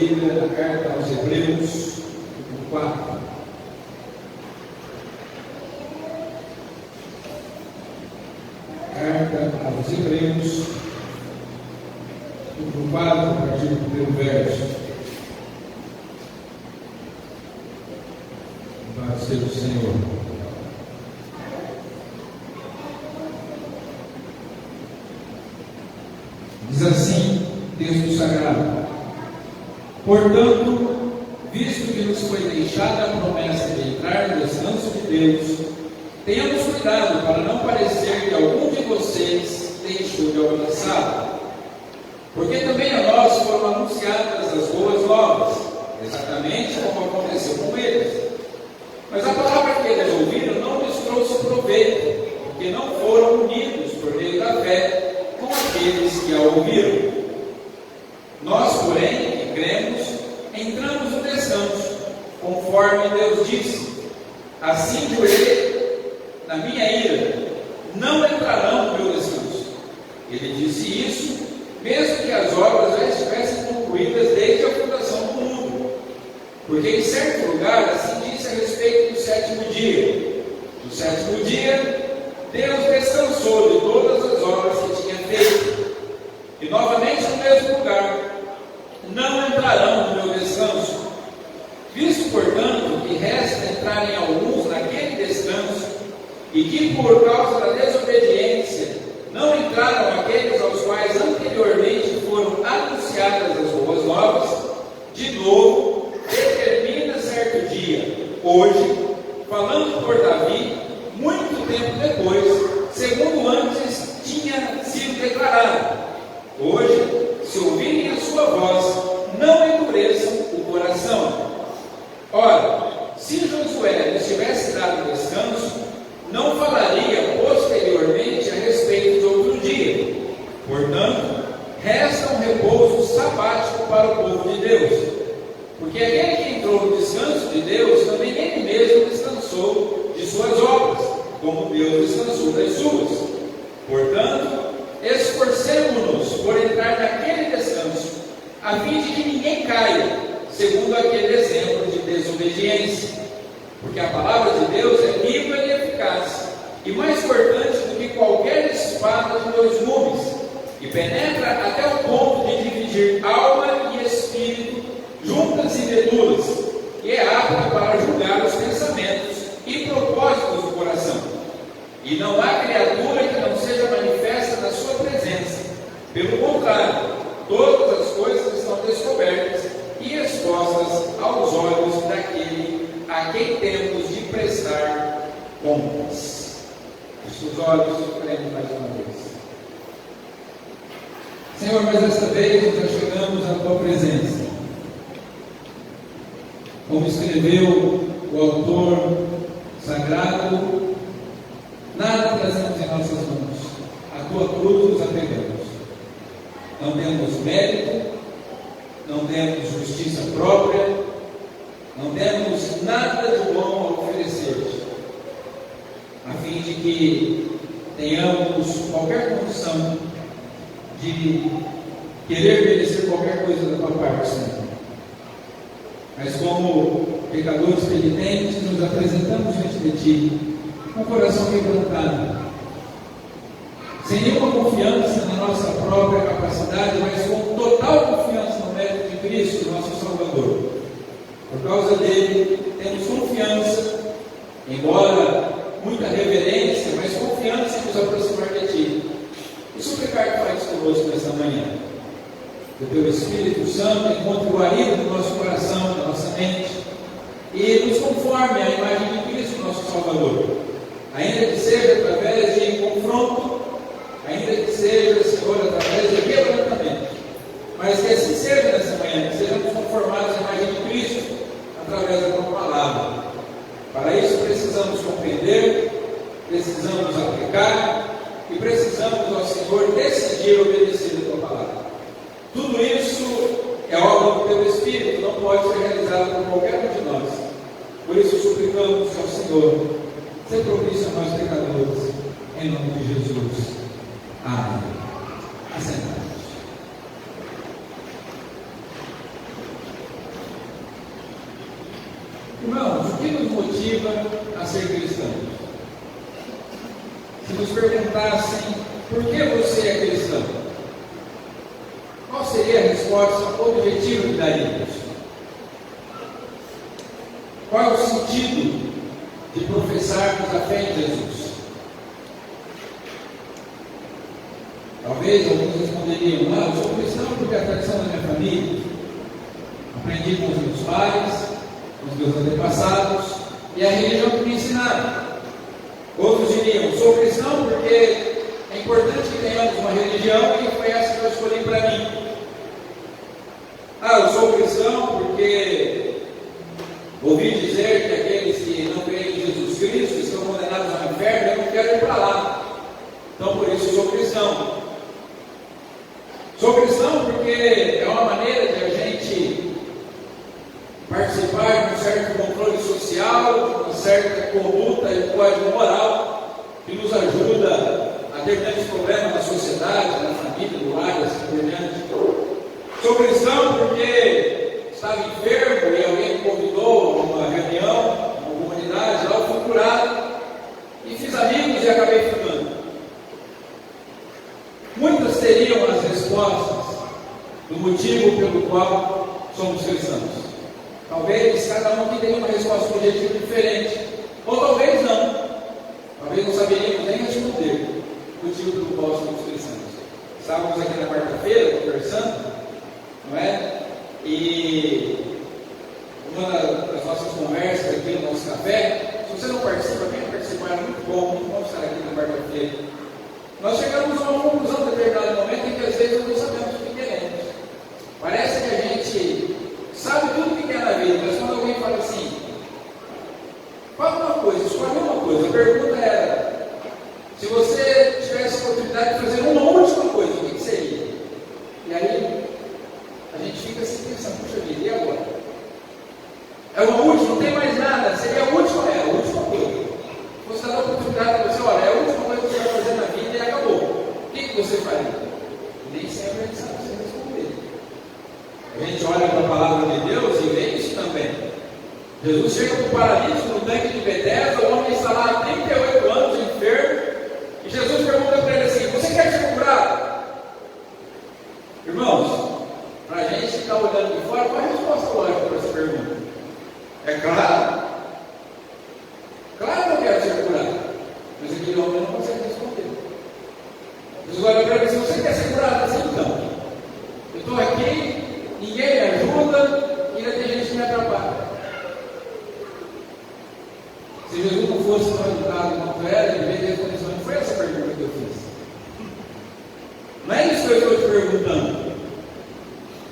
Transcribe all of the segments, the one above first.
Bíblia na carta aos Hebreus, no 4. Carta aos Hebreus, no 4, a partir do primeiro verso. Para ser o Senhor. Diz assim, texto sagrado: portanto, visto que nos foi deixada a promessa de entrar no descanso de Deus, tenhamos cuidado para não parecer que algum de vocês deixou de alcançá-lo. Porque também a nós foram anunciadas as boas novas, exatamente como aconteceu com eles. Mas a palavra que eles ouviram não lhes trouxe proveito, porque não foram unidos por meio da fé com aqueles que a ouviram. Nós, porém, que cremos, entramos no descanso, conforme Deus disse: assim jurei na minha ira, não entrarão no meu descanso. Ele disse isso, mesmo que as obras já estivessem concluídas desde a fundação do mundo. Porque em certo lugar assim disse a respeito do sétimo dia: no sétimo dia, Deus descansou de todas as obras que tinha feito. E novamente no mesmo lugar: não entrarão no meu descanso. Visto, portanto, que resta entrarem alguns naquele descanso, e que por causa da desobediência não entraram aqueles aos quais anteriormente foram anunciadas as boas novas, de novo determina certo dia, hoje, falando por Davi, muito tempo depois, segundo antes tinha sido declarado: hoje, se ouvirem a sua voz, não endureçam o coração. Ora, se Josué lhes tivesse dado descanso, não falaria posteriormente a respeito de outro dia. Portanto, resta um repouso sabático para o povo de Deus. Porque aquele que entrou no descanso de Deus, também ele mesmo descansou de suas obras, como Deus descansou das suas. Portanto, esforcemo-nos por entrar naquele descanso, a fim de que ninguém caia, segundo aquele exemplo de desobediência. Porque a palavra de Deus é viva e eficaz, e mais cortante do que qualquer espada de dois gumes, e penetra até o ponto de dividir alma e espírito, juntas e medulas, e é apta para julgar os pensamentos e propósitos do coração. E não há criatura que não seja manifesta na sua presença. Pelo contrário, todas as coisas estão descobertas e expostas aos olhos daquele a quem temos de prestar contas. Feche os olhos e oremos mais uma vez. Senhor, mas desta vez nós já chegamos à Tua presença. Como escreveu o autor sagrado, nada trazemos em nossas mãos, a Tua cruz nos apegamos. Não temos mérito, não temos justiça própria, não temos nada de bom a oferecer-te, a fim de que tenhamos qualquer condição de querer merecer qualquer coisa da tua parte, Senhor. Mas como pecadores penitentes, nos apresentamos diante de ti, com o coração quebrantado, sem nenhuma confiança na nossa própria capacidade, mas com total confiança no mérito de Cristo, nosso Salvador. Por causa dele, temos confiança, embora muita reverência, mas confiança em nos aproximar de ti. E suplicar que fales conosco nesta manhã. Que o teu Espírito Santo encontre guarida no nosso coração, na nossa mente, e nos conforme à imagem de Cristo, nosso Salvador. Ainda que seja através de confronto, ainda que seja, Senhor, através de quebrantamento, mas que assim seja nessa manhã, que sejamos conformados à imagem de Cristo, através da tua palavra. Para isso precisamos compreender, precisamos aplicar e precisamos, ó Senhor, decidir obedecer a tua palavra. Tudo isso é obra do teu Espírito, não pode ser realizado por qualquer um de nós. Por isso suplicamos ao Senhor, ser propício a nós pecadores, em nome de Jesus. Amém. Assentados. que nos motiva a ser cristãos? Se nos perguntassem por que você é cristão, qual seria a resposta objetiva que daríamos? Qual é o sentido de professarmos a fé em Jesus? Talvez alguns responderiam: eu sou cristão porque é a tradição da minha família, aprendi com os meus pais, com os meus antepassados, e a religião que me ensinaram. Outros diriam: sou cristão porque é importante que tenhamos uma religião e foi essa que eu escolhi para mim. Eu sou cristão porque ouvi dizer que aqueles que não creem em Jesus Cristo estão condenados ao inferno e eu não quero ir para lá. Então por isso sou cristão. Sou cristão porque é uma maneira de a gente participar de um certo controle social, de uma certa conduta e código moral que nos ajuda a ter menos problemas na sociedade, na família, no lar, assim por diante. Sou cristão porque estava enfermo e alguém me convidou a uma reunião, uma comunidade, lá eu fui curado e fiz amigos e acabei ficando. Muitas teriam as respostas do motivo pelo qual somos cristãos. Talvez cada um aqui tenha uma resposta objetiva diferente, ou talvez não. Talvez não saberíamos nem responder o motivo pelo qual somos cristãos. Estávamos aqui na quarta-feira conversando, não é? E uma das nossas conversas aqui no nosso café, se você não participa, venha participar, é muito bom estar aqui na quarta-feira. Nós chegamos a uma conclusão em determinado momento em que às vezes não sabemos o que queremos. Parece que a gente sabe tudo o que quer na vida, mas quando alguém fala assim, fala uma coisa, escolhe uma coisa, a pergunta era: se você tivesse a oportunidade de fazer uma última coisa, o que seria? E aí a gente fica assim pensando: puxa vida, e agora? É uma última, não tem mais nada, seria a última coisa. Você dá a oportunidade para você: olha, é a última coisa que você vai fazer na vida e acabou. O que você faria? Nem sempre a gente sabe se responder. A gente olha para a palavra de Deus e vê isso também. Jesus chega para o paralítico no tanque de Betesda, o homem está lá há 38 anos enfermo, e Jesus pergunta para ele assim: você quer ser curado? Irmãos, para a gente que está olhando de fora, qual é a resposta lógica para essa pergunta? É claro. Claro que eu quero ser curado. Mas aquele homem não consegue responder. Jesus olha para ele e diz: você quer ser curado? Assim, então, eu estou aqui, ninguém me ajuda, e ainda tem gente que me atrapalha. Se Jesus não fosse tão educado quanto era, ele veio responder: não foi essa pergunta que eu fiz. Não é isso que eu estou te perguntando.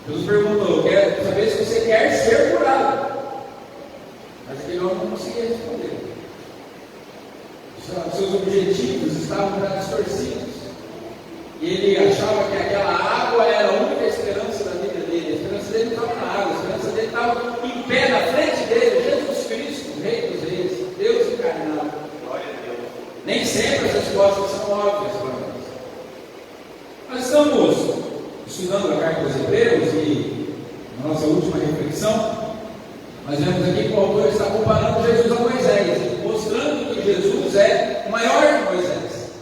Jesus perguntou: eu quero saber se você quer ser curado. Mas aquele homem não conseguia responder. Seus objetivos estavam já distorcidos. E ele achava que aquela água era a única esperança da vida dele. A esperança dele não estava na água, a esperança dele estava em pé na frente dele, Jesus Cristo, Rei dos Reis, Deus encarnado. Glória a Deus. Nem sempre as respostas são óbvias para nós. Nós estamos estudando a carta aos Hebreus e na nossa última reflexão, nós vemos aqui que o autor está comparando Jesus a Moisés, mostrando que Jesus é o maior de Moisés.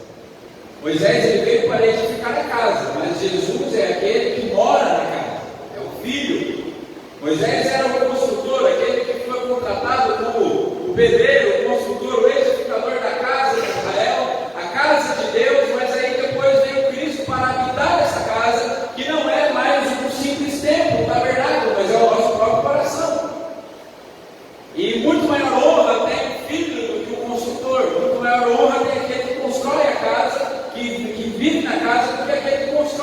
Moisés ele veio para edificar a casa, mas Jesus é aquele que mora na casa, é o Filho. Moisés era o construtor, aquele que foi contratado como o pedreiro, o construtor, o edificador da casa de Israel, a casa de Deus, mas aí depois veio Cristo para habitar essa casa, que não é mais um simples templo, na verdade, mas é o nosso próprio coração. E muito maior honra tem o filho do que o construtor, muito maior honra tem aquele que constrói a casa, que vive na casa, do que aquele que constrói.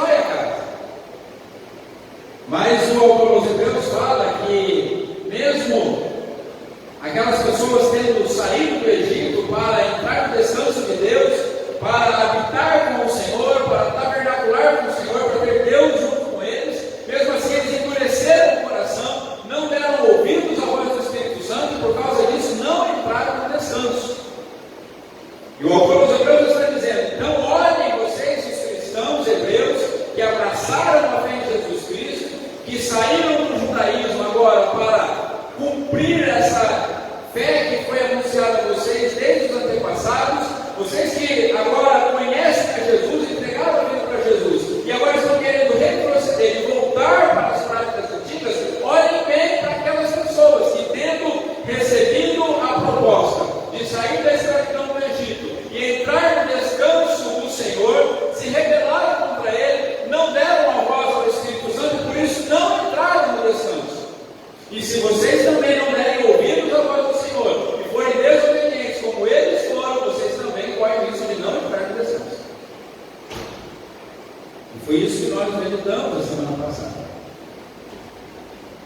isso que nós meditamos na semana passada.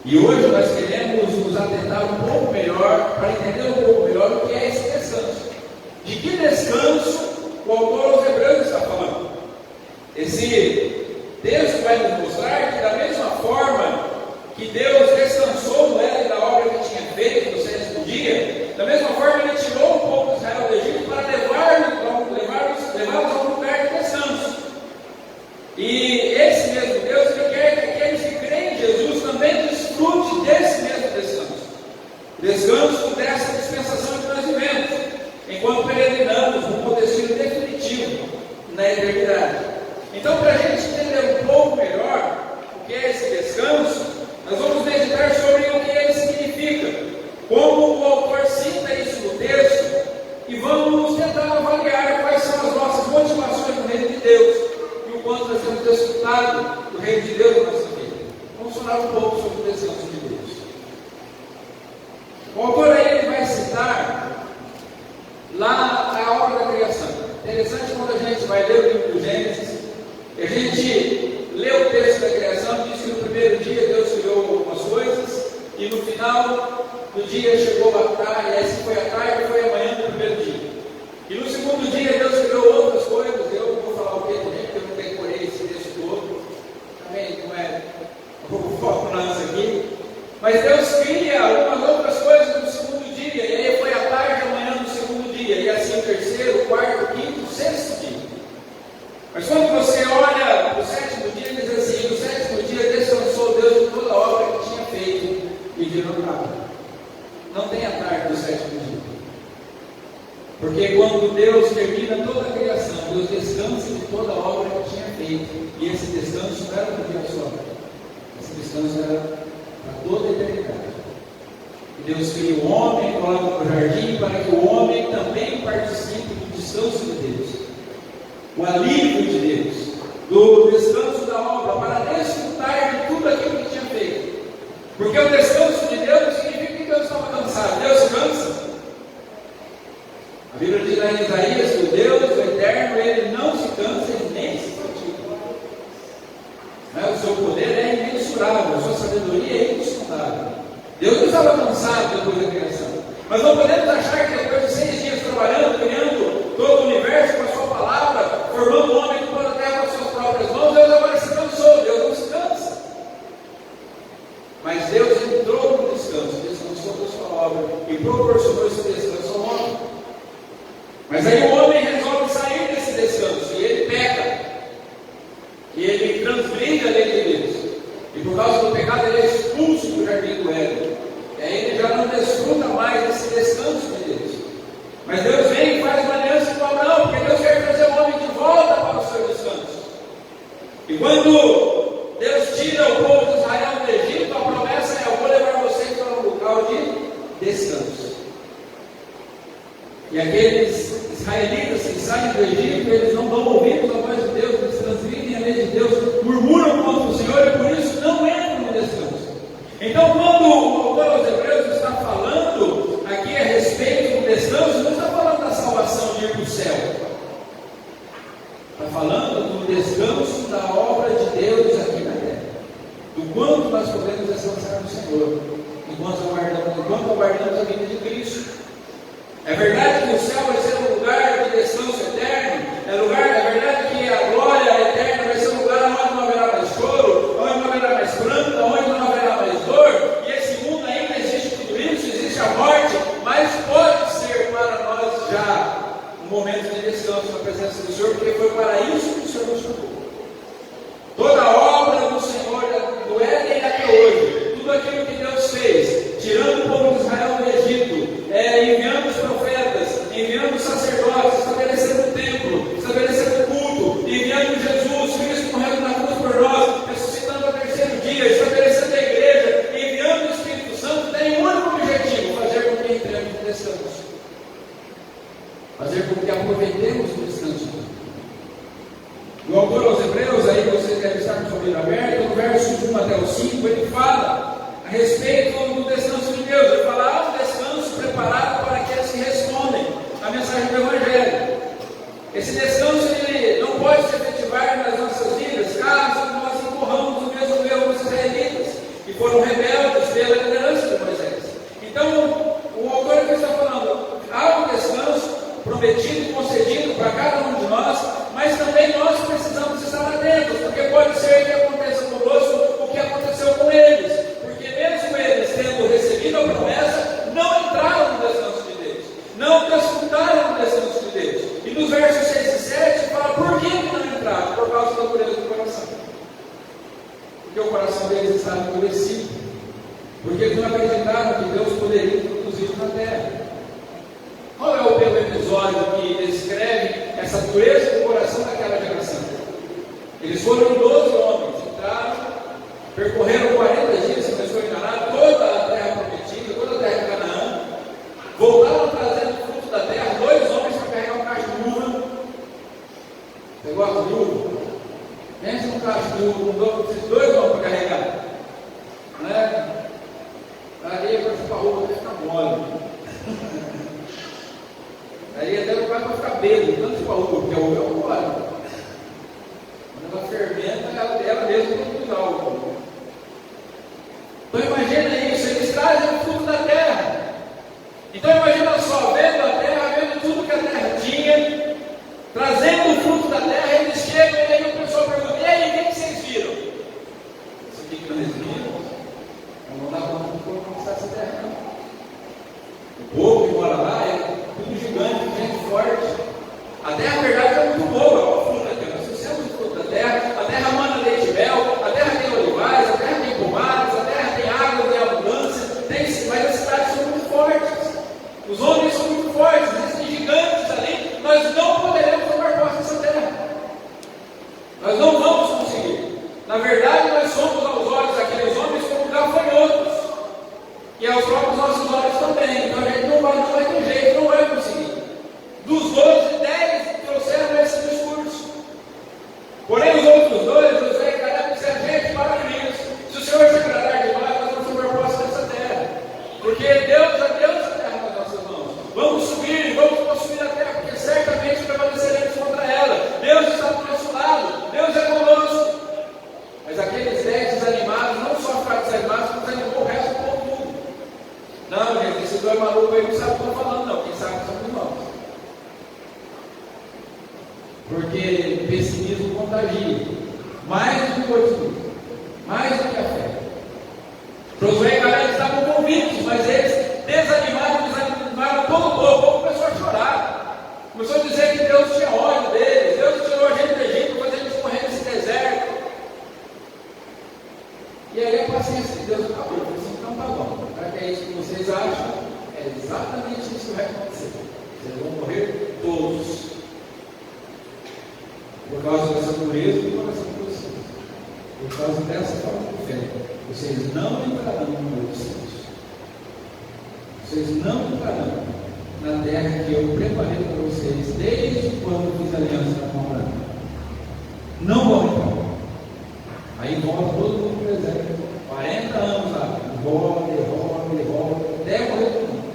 E hoje nós queremos nos atentar um pouco melhor, para entender um pouco melhor o que é esse descanso. De que descanso o autor aos Hebreus está falando? Esse texto vai nos mostrar que da mesma forma que Deus descansou no Éden da obra que tinha feito no sexto dia, da mesma forma Ele tirou um pouco de Israel do Egito para levá-los a um lugar de descanso. E esse mesmo Deus, Ele quer que aqueles que creem em Jesus também desfrute desse mesmo descanso. Descanso dessa dispensação que nós vivemos, enquanto peregrinamos rumo ao destino definitivo na eternidade. Então, para a gente entender um pouco melhor o que é esse descanso, nós vamos meditar sobre o que ele significa, como o autor cita isso no texto, e vamos tentar avaliar quais são as nossas motivações no reino de Deus e o quanto nós temos desfrutado do reino de Deus na nossa vida. Vamos falar um pouco sobre o descanso de Deus. O autor aí ele vai citar lá a obra da criação. Interessante quando a gente vai ler o livro do Gênesis, a gente lê o texto da criação, diz que no primeiro dia Deus criou algumas coisas, e no final do dia chegou a tarde, e assim foi a tarde e foi a manhã do primeiro dia. E no segundo dia Deus criou outras coisas, eu não vou falar o que também, porque eu não decorei esse texto todo, também não é o foco nosso aqui, mas Deus cria algumas outras coisas no segundo dia, e aí foi a tarde e a manhã do segundo dia, e assim o terceiro, o quarto, o quinto, o sexto dia. Mas quando você olha para o sétimo dia, diz assim: no sétimo dia descansou Deus de toda a obra que tinha feito e de nada. Não tem a tarde do sétimo dia. Porque quando Deus termina toda a criação, Deus descansa de toda a obra que tinha feito. E esse descanso não era para o dia só. Esse descanso era para toda a eternidade. E Deus cria o homem, coloca no jardim, para que o homem também participe do descanso de Deus. O alívio de Deus, do descanso da obra, para desfrutar de tudo aquilo que tinha feito. Porque o descanso de Deus não significa que Deus estava cansado. Deus cansa. A Bíblia diz lá em Isaías que o Deus, o Eterno, Ele não se cansa e nem se fatiga. O seu poder é imensurável, a sua sabedoria é insondável. Deus não estava cansado depois da criação. Mas não podemos achar que depois de 6 dias trabalhando, criando todo o universo com a sua palavra, formando o homem toda a terra com as suas próprias mãos, Deus agora se cansou. Deus não se cansa. Mas Deus entrou no descanso, descansou da sua obra e proporcionou esse descanso ao homem. Mas aí o homem resolve sair desse descanso e ele peca. E ele transgride a lei de Deus. E por causa do pecado ele é expulso do jardim do Éden. E aí ele já não desfruta mais desse descanso de Deus. Mas Deus vem e faz uma aliança com Abraão, porque Deus quer trazer o homem de volta para o seu descanso. E quando Deus tira o povo de Israel do Egito, a promessa é: eu vou levar vocês para um local de descanso. E aqueles israelitas que saem do Egito, eles não dão ouvidos à voz de Deus, eles transgridem a lei de Deus, murmuram contra o Senhor e por isso não entram no descanso. Então, quando o autor aos Hebreus está falando aqui a respeito do descanso, não está falando da salvação de ir para o céu. Está falando do descanso da obra de Deus aqui na terra. Do quanto nós podemos descansar no Senhor, enquanto aguardamos a vinda de Cristo. É verdade que o céu vai ser um lugar de descanso eterno. É verdade que a glória eterna vai ser um lugar onde não haverá mais choro, onde não haverá mais pranto, onde não haverá mais dor. E esse mundo ainda existe tudo isso, existe a morte, mas pode ser para nós já um momento de descanso na presença do Senhor, porque foi para isso que o Senhor nos chamou. Toda a obra do Senhor, do Éden até hoje, tudo aquilo que Deus fez, tirando o povo de Israel do Egito, enviando os profetas, enviando os sacerdotes, estabelecendo o templo, estabelecendo o culto, enviando Jesus Cristo morrendo na cruz por nós, ressuscitando ao terceiro dia, estabelecendo a igreja, enviando o Espírito Santo, tem um único objetivo: fazer com que entremos no descanso, fazer com que aproveitemos o descanso. O autor aos Hebreus, aí vocês devem estar com sua Bíblia aberta, no verso 1 até o 5, ele fala a respeito do descanso de Deus. Ele fala: há um descanso preparado para aqueles que respondem à mensagem do Evangelho. Esse descanso ele não pode se efetivar nas nossas vidas caso porque o coração deles estava endurecido, porque eles não acreditaram que Deus poderia introduzir na terra. Qual é o belo episódio que descreve essa dureza do coração daquela geração? Eles foram 12 homens, entraram, percorreram 40 dias, se não estou enganado, toda a terra prometida, toda a terra de Canaã, voltaram trazendo o fruto da terra, 2 homens para carregar um cacho de uva. Você gosta de uva? Pensa num cacho de uva, com 2 homens para carregar. Não é? A areia para chupar uva vai ficar mole. Aí até o cara vai ficar bêbado, tanto chupar uva, porque a uva é um mole. Quando ela fermenta, ela mesma produz álcool. Então imagina isso, eles trazem o fruto da terra. Então imagina só, vendo a terra, vendo tudo que a terra tinha, trazendo o fruto da terra, eles chegam e aí o pessoal pergunta: e aí, o que vocês viram? Isso aqui que eles viram, não dá conta de conquistar essa terra, não. O povo que mora lá é tudo gigante, gente forte. A terra, na verdade, é muito boa, olha o fruto da terra. Se você é o fruto da terra, a terra manda leite e mel, a terra tem olivais, a terra tem pomares, a terra tem água, tem abundância, mas as cidades são muito fortes. Os homens são muito fortes, existem gigantes ali, nós não poderemos tomar posse dessa terra. Nós não vamos conseguir. Na verdade, nós somos aos olhos daqueles homens como gafanhotos, e aos próprios nossos olhos também. Então a gente não vai ter jeito, não vai conseguir. Dos 12, 10 trouxeram esse discurso. Porém, os outros 2, Josué e Caleb, disseram: gente, para com isso. Se o Senhor se agradar de nós, nós vamos tomar posse dessa terra. Porque Deus já deu essa terra nas nossas mãos. Vamos subir, vamos possuir a terra, porque certamente prevaleceremos contra ela. Deus está do nosso lado, Deus é conosco. Mas aqueles 10 desanimados, não só ficaram desanimados, como desanimou o resto do povo tudo. Não, gente, esses 2 malucos aí não sabem o que estão falando, não. Quem sabe são os irmãos. Porque pessimismo contagia, mais do que o otimismo, mais do que a fé. Josué e Caleb estavam convictos, mas eles desanimaram todo o povo começou a chorar, começou a dizer que Deus tinha ódio deles, Deus tirou a gente do Egito para fazer eles morrer nesse deserto. E aí a paciência de Deus acabou. Eu falei assim: então tá bom, já que é isso que vocês acham, é exatamente isso que vai acontecer. Vocês vão morrer todos. Por causa dessa dureza do coração de vocês, por causa dessa falta de fé, vocês não entrarão no meu descanso. Vocês não entrarão na terra que eu preparei para vocês desde quando fiz aliança com Abraão. Não vão entrar. Aí volta todo mundo para o deserto, 40 anos lá, volta, até morrer todo mundo.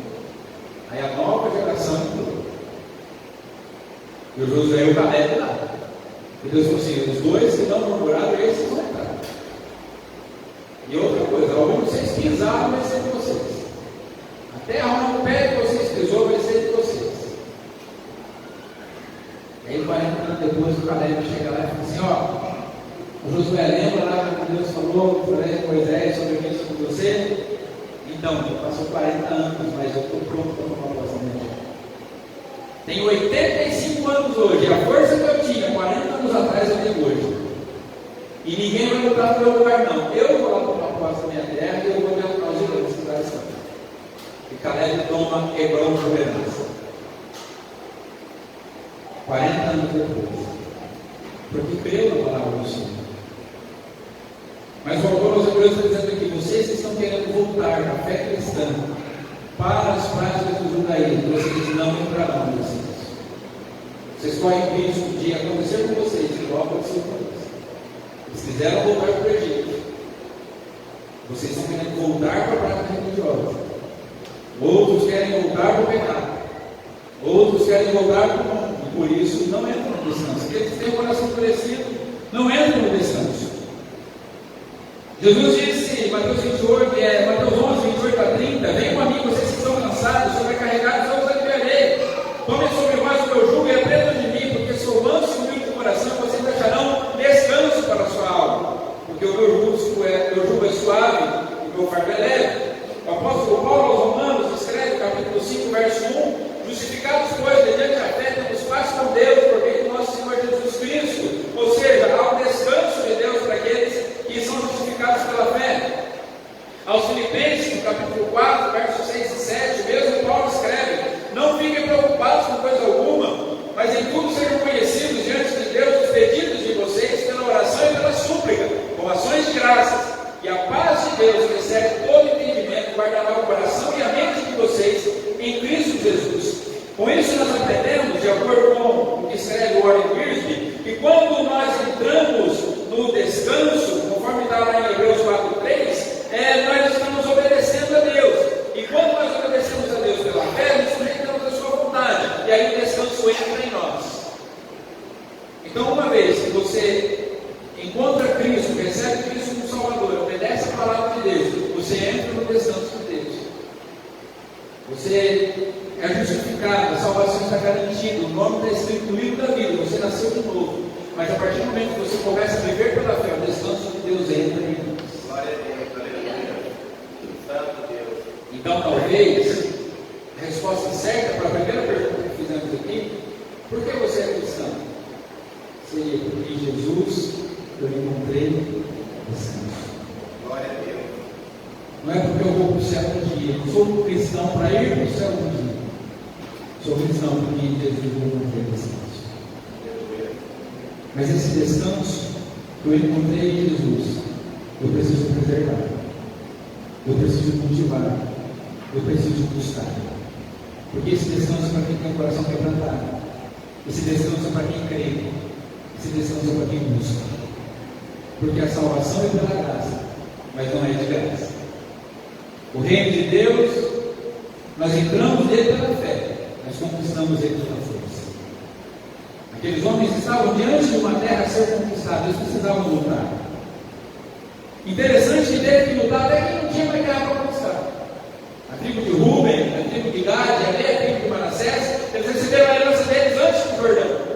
Aí a nova geração entrou. E o Josué e o Caleb lá. E Deus falou assim: os 2 que não murmuraram, esses vão entrar. E outra coisa, onde vocês pisaram vai ser de vocês. A terra onde o pé de vocês pisou vai ser de vocês. E aí 40 anos depois o Caleb chega lá e fala assim: o Josué, lembra lá que Deus falou para Moisés sobre isso com você? Então, passou 40 anos, mas eu estou pronto para tomar posse da minha terra. Tenho 85 anos hoje, a força que eu tinha 40 anos atrás eu tenho hoje. E ninguém vai lutar no meu lugar, não. Eu vou lá tomar posse da minha terra e eu vou derrotar os gigantes que lá estão. E Caleb toma Hebron por herança. 40 anos depois. Porque creu na palavra do Senhor. Mas o autor aos Hebreus está dizendo aqui: vocês que estão querendo voltar à fé cristã para as práticas do judaísmo, vocês não entrarão no descanso. Vocês correm risco de acontecer com vocês, igual aconteceu com eles. Eles quiseram voltar para o Egito. Vocês estão querendo voltar para a prática religiosa. Outros querem voltar para o pecado. Outros querem voltar para o mundo. E por isso não entram no descanso. Aqueles que têm o coração endurecido não entram no descanso. Jesus disse, Mateus 11, 28 a 30: venham a mim, vocês que estão cansados, sobrecarregados, eu os aliviarei. Tomem sobre vós o meu jugo e aprendam de mim, porque sou manso e humilde de coração, vocês acharão descanso para a sua alma. Porque o meu jugo é suave, e o meu fardo é leve. O apóstolo Paulo aos Romanos escreve, capítulo 5, verso 1: justificados, pois, mediante a fé, temos paz com Deus, por meio do nosso Senhor Jesus Cristo. Ou seja, há um descanso de Deus para aqueles que são justificados graças. E a paz de Deus, que excede todo entendimento, guardará o coração e a mente de vocês em Cristo Jesus. Com isso nós aprendemos, de acordo com o que escreve o Warren Wiersbe, que quando nós entramos no descanso, conforme está lá em Hebreus 4:3, nós estamos obedecendo a Deus. E quando nós obedecemos a Deus pela fé, nos sujeitamos à sua vontade. E aí o descanso entra em nós. Então, uma vez que você encontra Cristo, recebe Cristo como Salvador, obedece a palavra de Deus, você entra no descanso de Deus. Você é justificado, a salvação está garantida, o nome está escrito no livro da vida, você nasceu de novo. Mas a partir do momento que você começa a viver pela fé, o descanso de Deus entra em nós. Glória a Deus, aleluia. Santo Deus. Então, talvez, a resposta certa para a primeira pergunta que fizemos aqui, por que você é cristão? Seria porque em Jesus eu encontrei descanso. Glória a Deus. Não é porque eu vou para o céu um dia. Eu sou cristão para ir para o céu um dia. Sou cristão porque em Jesus eu encontrei descanso. Mas esse descanso que eu encontrei em Jesus, eu preciso preservar. Eu preciso cultivar. Eu preciso buscar. Porque esse descanso é para quem tem o coração quebrantado. Esse descanso é para quem crê. Esse descanso é para quem busca. Porque a salvação é pela graça, mas não é de graça. O reino de Deus, nós entramos nele pela fé, nós conquistamos ele pela força. Aqueles homens estavam diante de uma terra a ser conquistada, eles precisavam lutar. Interessante que teve que lutar até quem não tinha mais terra para conquistar. A tribo de Rúben, a tribo de Gad, a tribo de Manassés, eles receberam a herança deles antes do Jordão.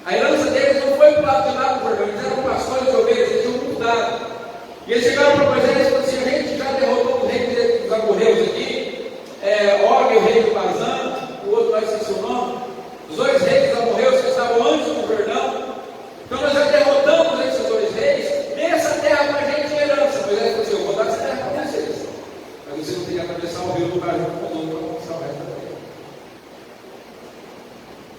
A herança deles não foi para o lado de lá do Jordão, eles eram pastores de ovelhas, eles tinham lutado. E eles chegaram para Moisés e falaram assim: a gente já derrotou o rei dos amorreus aqui, Og, o rei de Bazã, o outro lá esqueci o nome, os dois reis dos amorreus que estavam antes do Jordão. Então nós já derrotamos esses dois reis, nessa terra para a gente é herança. Moisés falou assim: eu vou dar essa terra para vocês, mas vocês não têm que atravessar o rio do lugar junto com o outro para conquistar o resto da terra.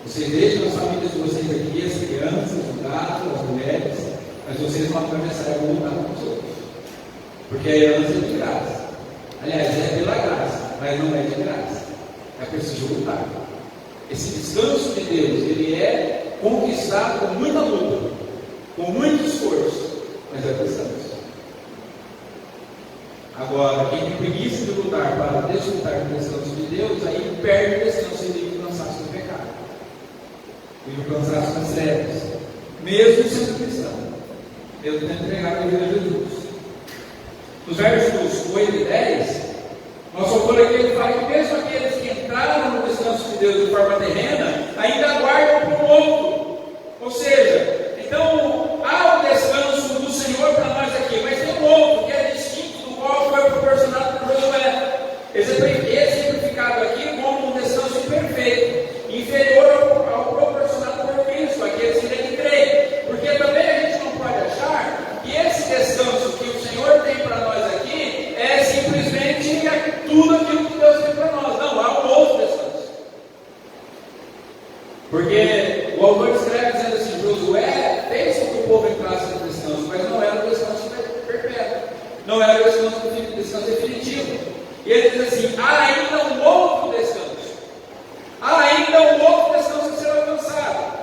Vocês deixam as famílias de vocês aqui, as crianças, os gatos, as mulheres, mas vocês vão atravessar e vão lutar com os outros. Porque a herança é de graça. Aliás, é pela graça, mas não é de graça. É preciso lutar. Esse descanso de Deus, ele é conquistado com muita luta, com muito esforço, mas é descanso. Agora, quem tem preguiça de lutar para desfrutar do descanso de Deus, aí perde o descanso e vive o cansaço do pecado. Vive o cansaço das trevas, mesmo sendo cristão, mesmo tendo entregado a vida a Jesus. Nos versos 8 e 10, nosso autor aqui ele fala que mesmo aqueles que entraram no descanso de Deus de forma terrena, ainda aguardam por um outro. Ou seja, então há o descanso do Senhor para nós aqui, mas tem um outro que é distinto do qual foi proporcionado por Josué. Exemplificado aqui como um descanso imperfeito, inferior ao proporcionado por Cristo, aqueles que têm que crer. Porque também a gente não pode achar que esse descanso que o Senhor tem para nós aqui é simplesmente tudo aquilo que Deus tem para nós. Não, há um outro descanso. Porque o autor escreve dizendo assim: Josué fez com que o povo entrasse no descanso, mas não era o descanso perpétuo, não era o descanso definitivo. E ele diz assim: há ainda um outro descanso. Há ainda um outro descanso a ser alcançado.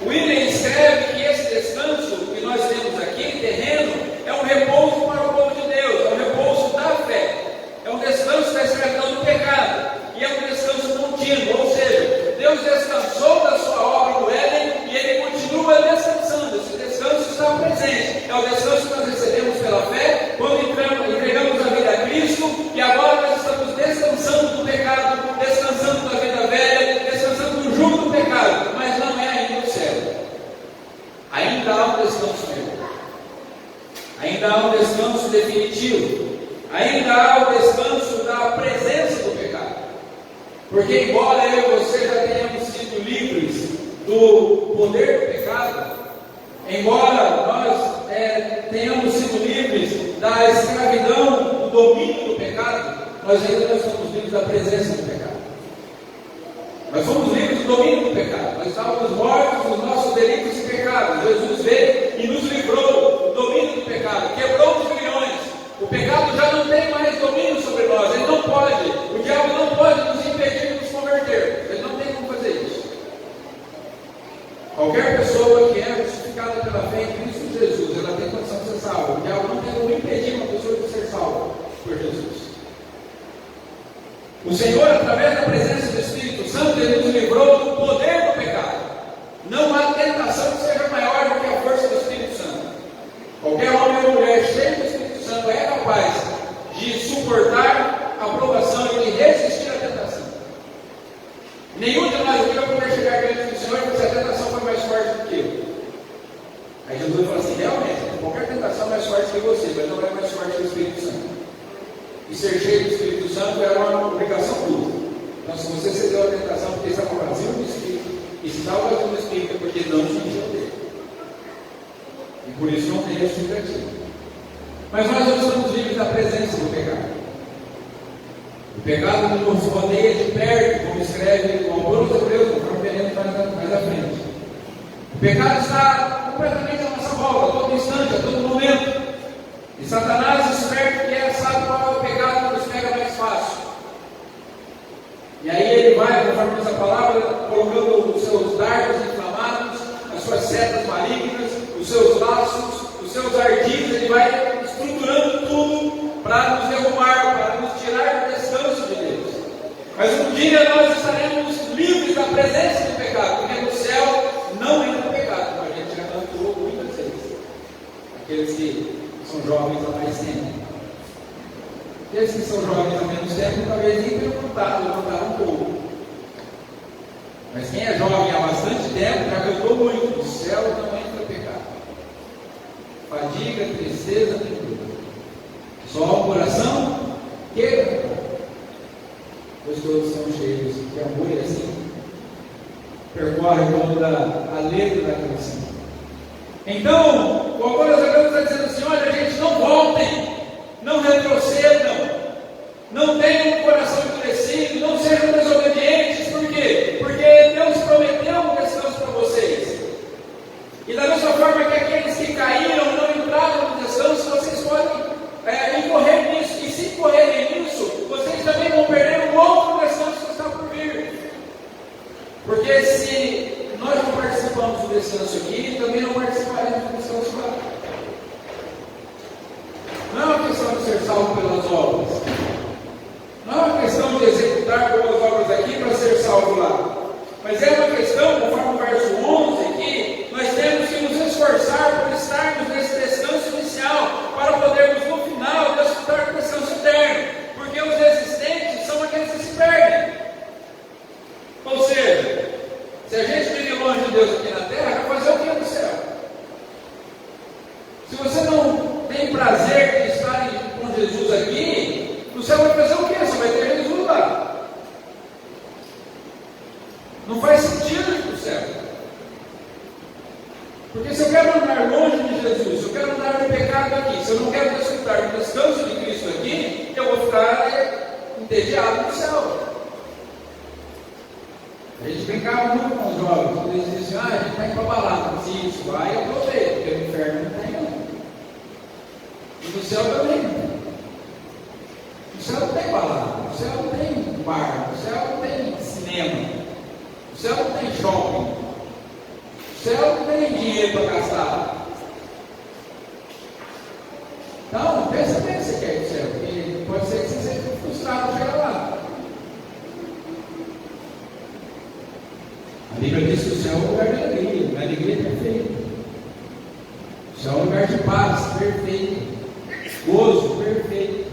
William escreve que esse descanso que nós temos aqui, terreno, é um repouso para o povo de Deus, é um repouso da fé, é um descanso da escravidão do pecado, e é um descanso contínuo, ou seja, Deus descansou da sua obra no Éden e Ele continua descansando. Esse descanso está presente, é o descanso que nós recebemos pela fé, quando entregamos a vida a Cristo, e agora nós estamos descansando do pecado, descansando da vida velha, descansando do jugo do pecado, mas não é ainda o céu. Ainda há um descanso mesmo. Ainda há um descanso definitivo. Ainda há o descanso da presença do pecado. Porque embora eu e você já tenhamos sido livres do poder do pecado, embora nós tenhamos sido livres da escravidão, do domínio do pecado, nós ainda não somos livres da presença do pecado. Nós somos livres do domínio do pecado. Nós estávamos mortos nos nossos delitos e pecados. Jesus veio e nos livrou do domínio do pecado. O Senhor, através da presença do Espírito Santo, Ele nos livrou do poder do pecado. Não há tentação que seja maior do que a força do Espírito Santo. Qualquer homem ou mulher cheio do Espírito Santo é capaz de suportar a provação e de resistir à tentação. Nenhum de nós aqui vai poder chegar diante do Senhor porque a tentação foi mais forte do que eu. Aí Jesus fala assim, realmente, qualquer tentação é mais forte que você, mas não é mais forte que o Espírito Santo. E ser cheio do Espírito Santo é uma obrigação tua. Então, se você cedeu à tentação porque está vazio do Espírito, e está vazio do Espírito é porque não se encheu dele. E por isso não tem justificativa. Mas nós não estamos livres da presença do pecado. O pecado nos rodeia de perto, como escreve o autor dos Hebreus, conforme veremos mais à frente. O pecado está completamente à nossa volta, a todo instante, a todo momento. E Satanás, esperto que é, sabe qual é o pecado que nos pega mais fácil. E aí ele vai, conforme diz a palavra, colocando os seus dardos inflamados, as suas setas malignas, os seus laços, os seus ardis, ele vai estruturando tudo para nos derrubar, para nos tirar do descanso de Deus. Mas um dia nós estaremos livres da presença do pecado, porque no céu não entra o pecado, como a gente já cantou muitas vezes. Aqueles que são jovens há mais tempo. Aqueles que são jovens há menos tempo, talvez nem tenham levantaram um pouco. Mas quem é jovem há bastante tempo já cantou muito. No céu não entra pecado. Fadiga, tristeza, nem dúvida. Só o coração queira. Pois todos são cheios de amor e assim percorre toda a letra da canção. Então, o autor dos Hebreus está dizendo assim: olha, gente, não voltem, não retrocedam, não tenham um coração endurecido, não sejam desobedientes. Por quê? Porque Deus prometeu um descanso para vocês. E da mesma forma que aqueles que caíram não entraram no descanso, vocês podem incorrer nisso. E se incorrerem nisso, vocês também vão perder um outro descanso que está por vir. Porque se nós não participamos do descanso aqui, também não participaremos do descanso lá. Não é uma questão de ser salvo pelas obras. Não é uma questão de executar boas obras aqui para ser salvo lá. Mas é uma questão, conforme o verso 11 aqui, nós temos que nos esforçar por estarmos nesse descanso inicial, para podermos no final desfrutar do descanso eterno. Porque os existentes são aqueles que se perdem. Ou seja, se a gente vive longe de Deus aqui na terra, vai fazer o que no céu? Se você não tem prazer de estar com Jesus aqui, no céu vai fazer o que? Você vai ter Jesus lá. Não faz sentido ir para o céu. Porque se eu quero andar longe de Jesus, se eu quero andar no pecado aqui, se eu não quero desfrutar do descanso de Cristo aqui, eu vou ficar entediado no céu. A gente brincava muito com os jovens, quando eles diziam, a gente vai para a balada. Se isso vai, eu aproveito, porque no inferno não tem não. E no céu também não tem. No céu não tem balada, no céu não tem bar, no céu não tem cinema, no céu não tem shopping, no céu não tem dinheiro para gastar. Então, pensa bem que você quer ir para o céu, porque pode ser que você seja frustrado chegar lá. A Bíblia diz que o céu é um lugar de alegria, uma alegria perfeita. O céu é um lugar de paz perfeito, gozo perfeito.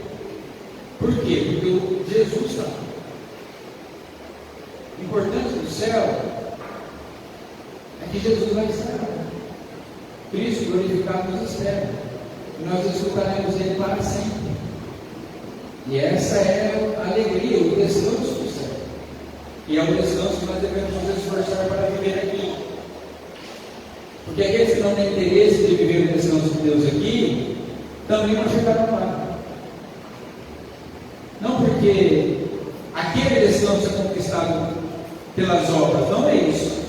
Por quê? Porque Jesus está. O importante do céu é que Jesus vai estar. Cristo glorificado nos espera. E nós escutaremos Ele para sempre. E essa é a alegria, o descanso do céu. E é um descanso que nós devemos nos esforçar para viver aqui. Porque aqueles que não têm interesse de viver o descanso de Deus aqui, também não chegaram lá. Não porque aquele descanso é conquistado pelas obras, não é isso.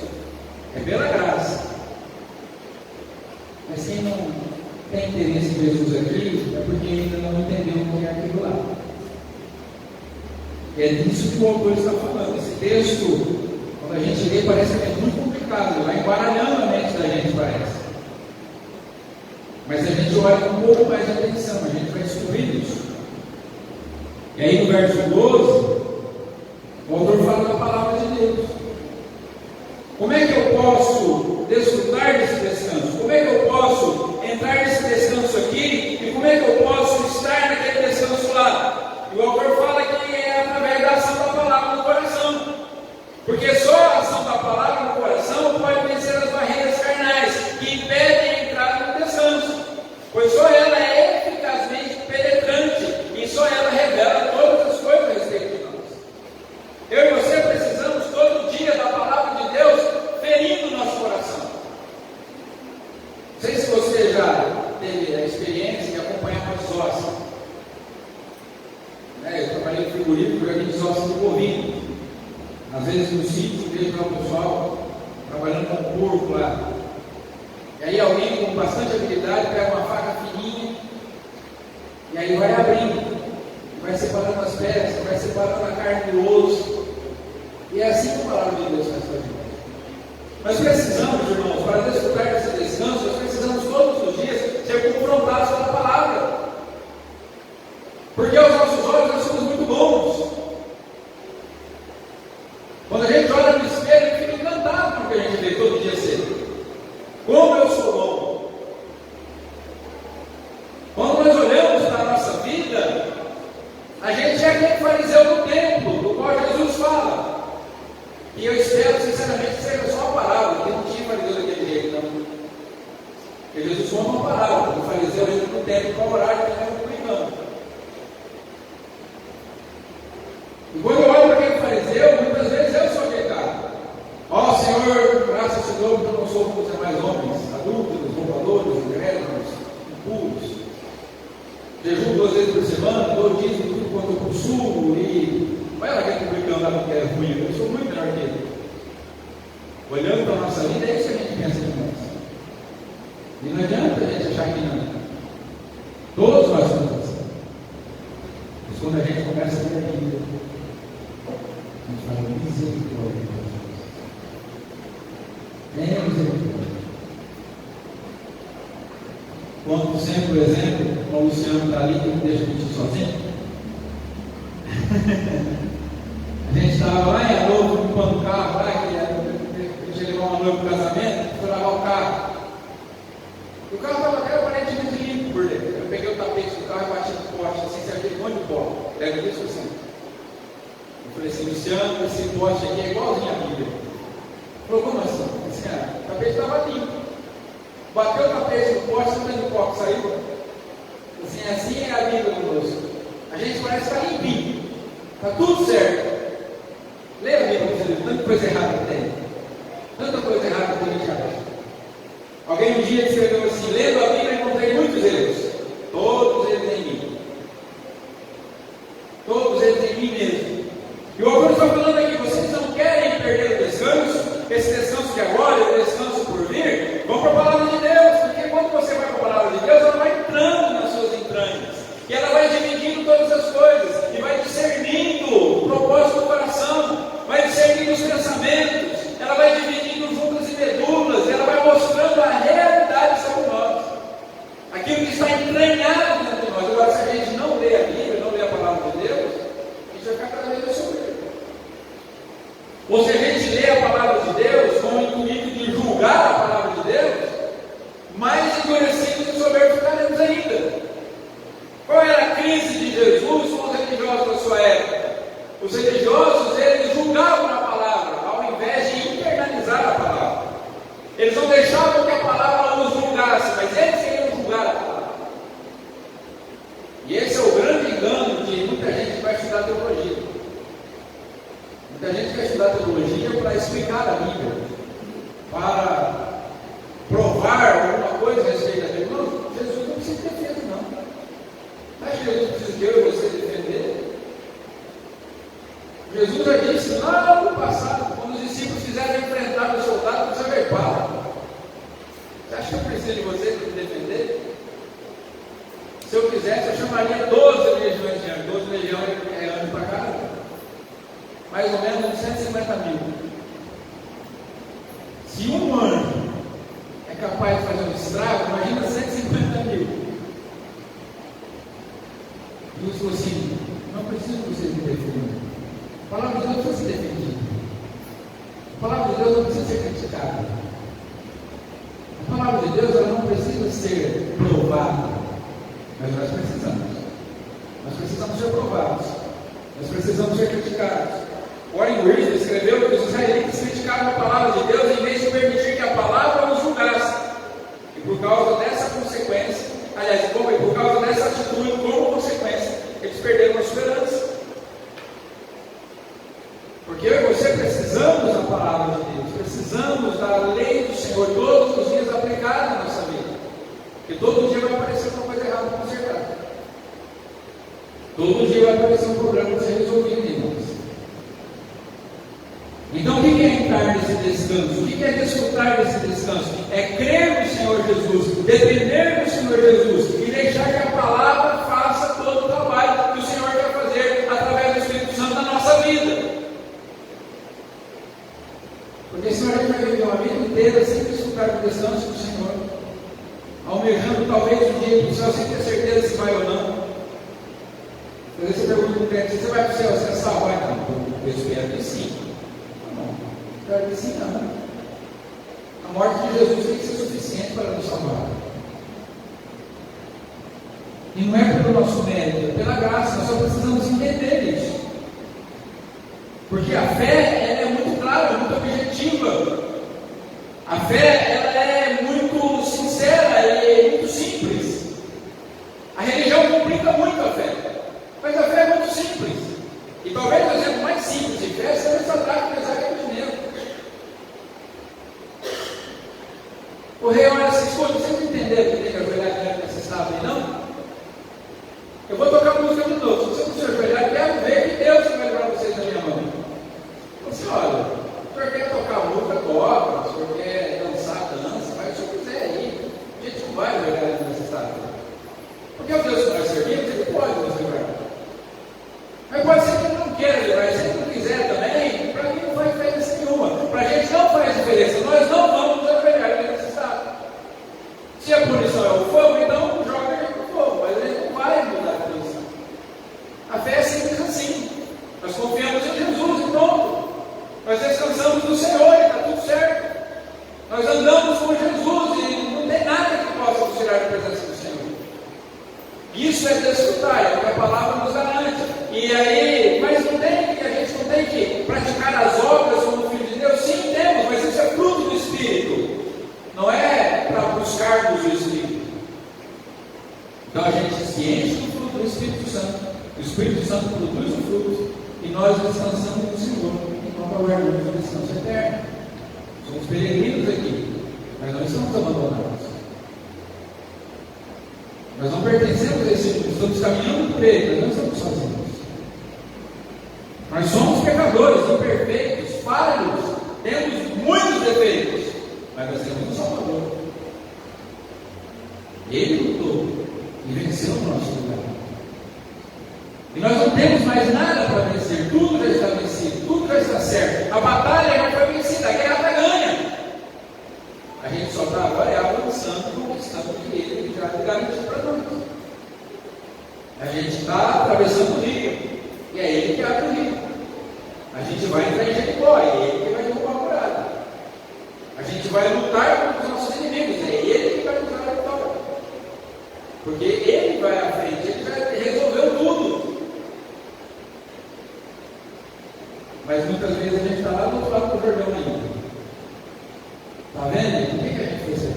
É pela graça. Mas quem não tem interesse em Jesus aqui, é porque ainda não entendeu o que é aquilo lá. É disso que o autor está falando. Esse texto, quando a gente lê, parece que é muito complicado, vai embaralhando a mente da gente, parece. Mas a gente olha com um pouco mais de atenção, a gente vai descobrir isso. E aí no verso 12, Como é que eu posso desfrutar desse descanso? Como é que eu posso entrar nesse descanso aqui? E como é que eu posso estar naquele descanso lá? E o autor fala que é através da ação da palavra no coração. Porque só a ação da palavra no coração pode vencer as barreiras carnais que impedem a entrada no descanso. Pois só ela é eficazmente penetrante e só ela revela todas as coisas a respeito de nós. Eu e você precisamos todo dia da palavra de Deus ferindo o nosso coração. Não sei se você já teve a experiência de acompanhar uma desócia. Eu trabalhei no frigorífico, já vi desócia do bovino. Às vezes no sítio, vejo lá o pessoal trabalhando com o porco lá. E aí alguém com bastante habilidade pega uma faca fininha e aí vai abrindo, vai separando as peças, vai separando a carne do osso. E é assim que a palavra de Deus faz para a gente. Nós precisamos, irmãos, para desfrutar desse descanso, nós precisamos todos os dias ser confrontados pela palavra. Porque aos nossos olhos nós somos muito bons. Quando a gente olha no espelho, a gente fica encantado com o que a gente vê todo dia cedo. Como eu sou bom. Quando nós olhamos para a nossa vida, a gente é aquele fariseu do templo, do qual Jesus fala. E eu espero, sinceramente, que seja só uma parábola, que não tinha fariseu daquele jeito, não. Porque Jesus foi uma parábola, o fariseu entra no templo para orar e também publicando. E quando eu olho para aquele fariseu, muitas vezes eu sou aquele cara. Ó Senhor, graças a Deus, eu não sou como os demais homens, adúlteros, roubadores, ingrédulos, impuros. Jejum 2 vezes por semana, dou dízimo tudo quanto eu possuo e... Olha lá aquele publicano lá que é ruim, eu sou muito melhor que ele. Olhando para a nossa vida, é isso que a gente pensa de nós. E não adianta a gente achar que não. Todos nós somos assim. Mas quando a gente começa a ver a vida, a gente fala misericórdia. É misericórdia. Conto sempre o exemplo, o Luciano está ali, que não deixa a gente sozinho. A gente estava lá em Anovo, limpando o carro, lá, que a gente levou uma noiva para o casamento, foi lavar o carro. E o carro estava até aparentemente limpo por dentro. Eu peguei o tapete do carro e bati no poste, assim, sem aquele monte de pó. Deve disso assim. Eu falei assim, Luciano, esse poste aqui é igualzinho à Bíblia. Ele falou, como assim? Eu disse, o tapete estava limpo. Bateu o tapete no poste, não tem o pó que saiu. Assim é a Bíblia conosco. A gente parece estar limpinho. Está tudo certo. Leia a Bíblia, você tanta coisa errada tem. Tanta coisa errada que a gente acha. Alguém um dia escreveu assim, lendo a Bíblia encontrei muitos erros. Todos eles em mim. Todos eles em mim mesmo. E o autor está falando aqui, vocês não querem perder o descanso, esse descanso de agora, o descanso por vir, vão para a palavra de Deus, porque quando você vai para a palavra de Deus, ela vai entrando nas suas entranhas, e ela vai dividindo todas as coisas, e vai discernindo o propósito do coração, vai discernindo os pensamentos, ela vai dividindo juntas e medulas, ela vai mostrando a realidade sobre nós, aquilo que está entranhado dentro de nós. Agora, se a gente não lê a Bíblia, não lê a palavra de Deus, a gente vai ficar cada vez mais soberbo. Ou se a gente lê a palavra de Deus com o intuito de julgar a palavra de Deus, mais endurecidos e soberbos ficaremos ainda. Qual era a crise de Jesus com os religiosos da sua época? Os religiosos, eles julgavam a palavra, ao invés de internalizar a palavra. Eles não deixavam que a palavra os julgasse, mas eles queriam julgar a palavra. E esse é o grande engano de muita gente que vai estudar teologia. Muita gente vai estudar teologia para explicar a Bíblia, para provar alguma coisa a respeito da Bíblia. Não, Jesus não precisa defender, não. Mas Jesus precisa que eu e você defender. Jesus já disse lá no passado, quando os discípulos fizeram enfrentar os soldados, você vai para. Você acha que eu preciso de você para me defender? Se eu quisesse, eu chamaria 12 legiões de anjos. 12 legiões é anjo para caramba. Mais ou menos 150 mil. Se um anjo é capaz de fazer um estrago, imagina 150 mil. Jesus falou assim, não preciso que vocês me defendam. A palavra de Deus precisa ser defendida. A palavra de Deus não precisa ser criticada. A palavra de Deus ela não precisa ser provada. Mas nós precisamos. Nós precisamos ser provados. Nós precisamos ser criticados. Warren Wiersbe escreveu que os israelitas criticaram a palavra de Deus em vez de permitir que a palavra os julgasse. E por causa dessa consequência, aliás, por causa dessa atitude, como consequência, eles perderam a esperança. Porque eu e você precisamos da palavra de Deus, precisamos da lei do Senhor todos os dias aplicada na nossa vida. Porque todo dia vai aparecer uma coisa errada para consertar. Todo dia vai aparecer um problema para ser resolvido em nós. Então, o que é entrar nesse descanso? O que é desfrutar desse descanso? É crer no Senhor Jesus, depender do Senhor Jesus e deixar que a palavra faça todo o trabalho que o Senhor quer fazer através do Espírito Santo na nossa vida. Porque senão a gente vai viver uma vida inteira sem desfrutar do descanso do Senhor, almejando talvez um dia para o céu sem ter certeza se vai ou não. Às vezes você pergunta para o crente: você vai para o céu, você é salvo? Vai, não. Eu espero que sim. Espero que sim, não. A morte de Jesus tem que ser suficiente para nos salvar. E não é pelo nosso mérito, é pela graça. Nós só precisamos entender isso. Porque a fé ela é muito clara, é muito objetiva. A fé ela é muito sincera e é muito simples. A religião complica muito a fé, mas a fé é muito simples. E talvez o exemplo mais simples de fé seja essa Sadraque, Mesaque e Abednego. O rei olha assim: escuta, vocês entenderam que tem que ajoelhar diante dessa estátua aí, não? Eu vou tocar a música de novo. Se vocês não se ajoelhar, quero ver que Deus vai livrar vocês da minha mão. Você olha, o senhor quer tocar música, toca, o senhor quer dançar, dança, faz o que o senhor quiser aí. A gente não vai ajoelhar nessa estátua. Porque o Deus que nós servimos, ele pode nos livrar. Mas pode ser que ele não queira livrar, se ele não quiser também, para mim não faz diferença nenhuma. Para a gente não faz diferença, nós não vamos nos ajoelhar nessa estátua. Se a punição é o fogo, então joga a gente no fogo, mas ele não vai mudar a punição. A fé é simples assim. Nós confiamos em Jesus e pronto. Nós descansamos no Senhor e está tudo certo. Nós andamos com Jesus e não tem nada que possa nos tirar da presença do Senhor. Isso é desfrutar, é o que a palavra nos garante. E aí, mas não tem que, a gente não tem que praticar as obras como filho de Deus? Sim, temos, mas isso é fruto do Espírito. Não é para buscarmos o Espírito. Então a gente se enche do fruto do Espírito Santo. O Espírito Santo produz o fruto e nós descansamos no Senhor. Então aguardamos o descanso eterno. Somos peregrinos aqui, mas não estamos abandonados. Nós não pertencemos a esse mundo, estamos caminhando por ele, nós não estamos sozinhos. Nós somos pecadores, imperfeitos, falhos, temos muitos defeitos, mas nós temos um Salvador. Ele lutou e venceu o nosso lugar. E nós não temos mais nada para vencer, tudo já está vencido, tudo já está certo. A batalha já foi vencida, a guerra está ganha. A gente só está agora avançando, conquistando o que ele já garantiu para nós. A gente está atravessando o rio, e é ele que abre o rio. A gente vai entrar em Jericó, é ele que vai derrubar a muralha. A gente vai lutar contra os nossos inimigos, é ele que vai nos dar a vitória. Porque ele vai à frente, ele já resolveu tudo. Mas muitas vezes a gente está lá do outro lado do Jordão ainda. Está vendo? Por que a gente fez isso?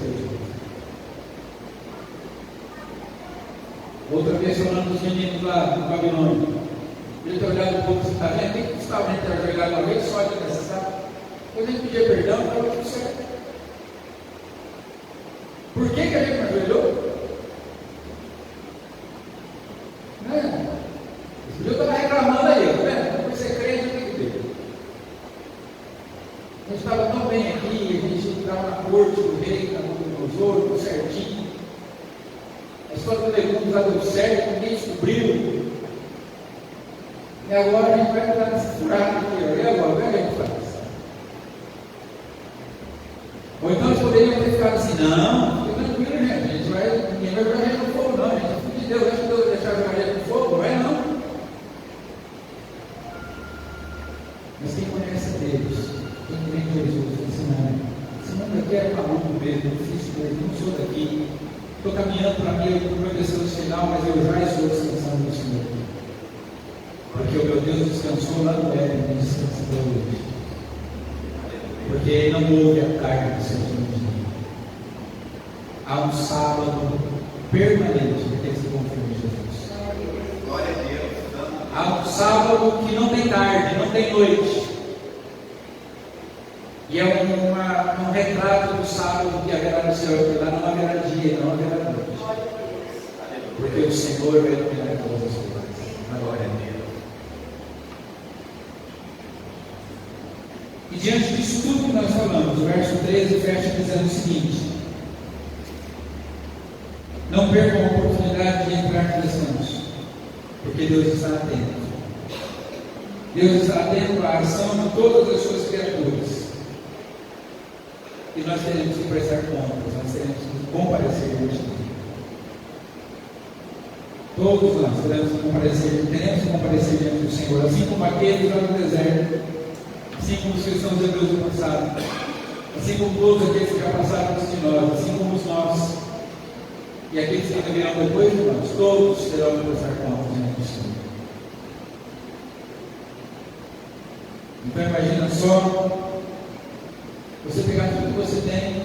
Outra vez falando dos meninos lá do Babilônia. Ele ter olhado um pouco, você está vendo? Quem que custava a gente ter ajoelhado uma vez só de necessário? Depois a gente pedia perdão, estava tudo certo. Por que a gente não ajoelhou? Né? Eu estava reclamando aí, tá vendo? Por ser crente, tem que ver. A gente estava tão bem aqui, a gente estava na corte do rei, na Nabucodonosor, tudo certinho. A história do legume já deu certo, ninguém descobriu. E agora a gente vai estar nessa furada aqui, e agora, o que a gente faz? Ou então eles poderiam ter ficado assim: não, fica tranquilo, gente, a gente vai, ninguém vai jogar a gente no fogo, não, a gente é filho de Deus, deixa Deus deixar jogar a gente no fogo, não é não. Mas quem conhece Deus, quem crê em coisas, não sou daqui. Estou caminhando para mim, para o meu descanso final, mas eu já estou descansando no Senhor. Porque o meu Deus descansou lá no Éden, e descansa até hoje. Porque Ele não ouve a carne do seu filho. Há um sábado permanente daqueles que confiam em Jesus. Glória a Deus. Há um sábado que não tem tarde, não tem noite. E é um retrato do sábado que haverá no céu, que lá não haverá dia, não haverá noite. Porque o Senhor vai dominar todas as coisas. Glória a Deus. E diante disso tudo que nós falamos, o verso 13 fecha dizendo o seguinte: não percam a oportunidade de entrar no descanso, porque Deus está atento. Deus está atento à ação de todas as suas criaturas. E nós teremos que prestar contas, nós teremos que comparecer diante dele. Todos nós teremos que comparecer diante do Senhor, assim como aqueles lá no deserto, assim como os cristãos hebreus do passado, assim como todos aqueles que já passaram antes de nós, assim como os nossos, e aqueles que ainda virão depois de nós, todos terão que prestar contas diante do Senhor. Então imagina só, você pegar tudo que você tem,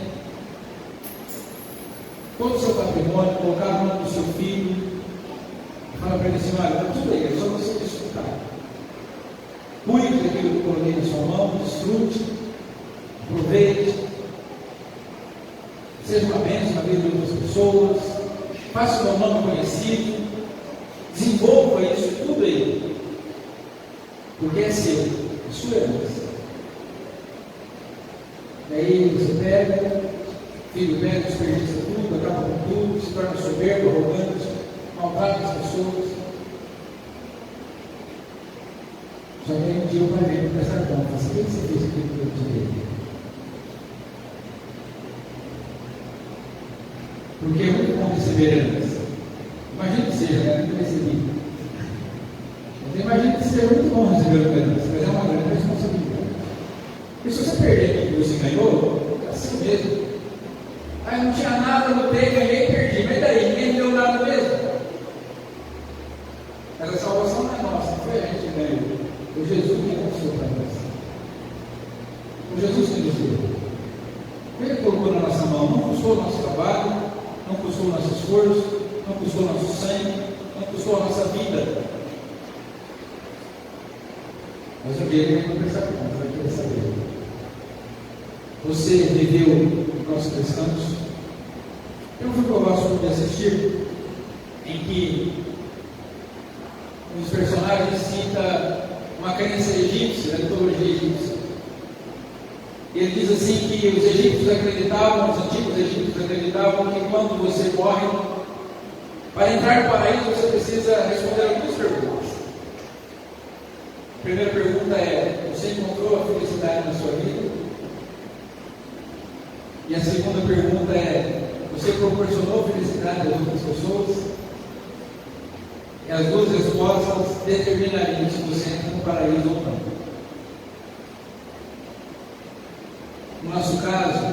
todo o seu patrimônio, colocar no nome do seu filho, e falar para ele assim: olha, está tudo aí, é só você desfrutar. Cuide daquilo que eu coloquei na sua mão, desfrute, aproveite, seja uma bênção na vida de outras pessoas, faça o meu nome conhecido, desenvolva isso tudo aí, porque é seu, é sua herança. E aí você pega, filho pega, desperdiça tudo, acaba com tudo, se torna soberbo, arrogante, maltrata as pessoas. Só que aí um dia o pai vem para prestar conta: o que você fez aquilo que eu te dei? Porque é muito bom receber herança. Imagina que seja, né? Não recebi. Mas imagina que seja muito bom receber uma herança, mas é uma grande responsabilidade. E se você perder aquilo que você ganhou, é assim mesmo. Ah, eu não tinha nada, lutei, ganhei, perdi. Mas daí, ninguém me deu nada mesmo. Mas a salvação não é nossa, não foi a gente que ganhou. Foi Jesus que conquistou para nós. Foi Jesus que nos deu. Ele colocou na nossa mão, não custou o nosso trabalho, não custou o nosso esforço, não custou o nosso sangue, não custou a nossa vida. Mas um dia ele vai conversar com nós, vai querer saber: você viveu o nosso descanso? Eu fui provar sobre assistir, em que um dos personagens cita uma crença egípcia, da mitologia egípcia. Ele diz assim que os egípcios acreditavam, os antigos egípcios acreditavam que quando você morre, para entrar no paraíso você precisa responder algumas perguntas. A primeira pergunta é: você encontrou a felicidade na sua vida? E a segunda pergunta é: você proporcionou felicidade às outras pessoas? E as duas respostas determinariam se você entra no paraíso ou não. No nosso caso,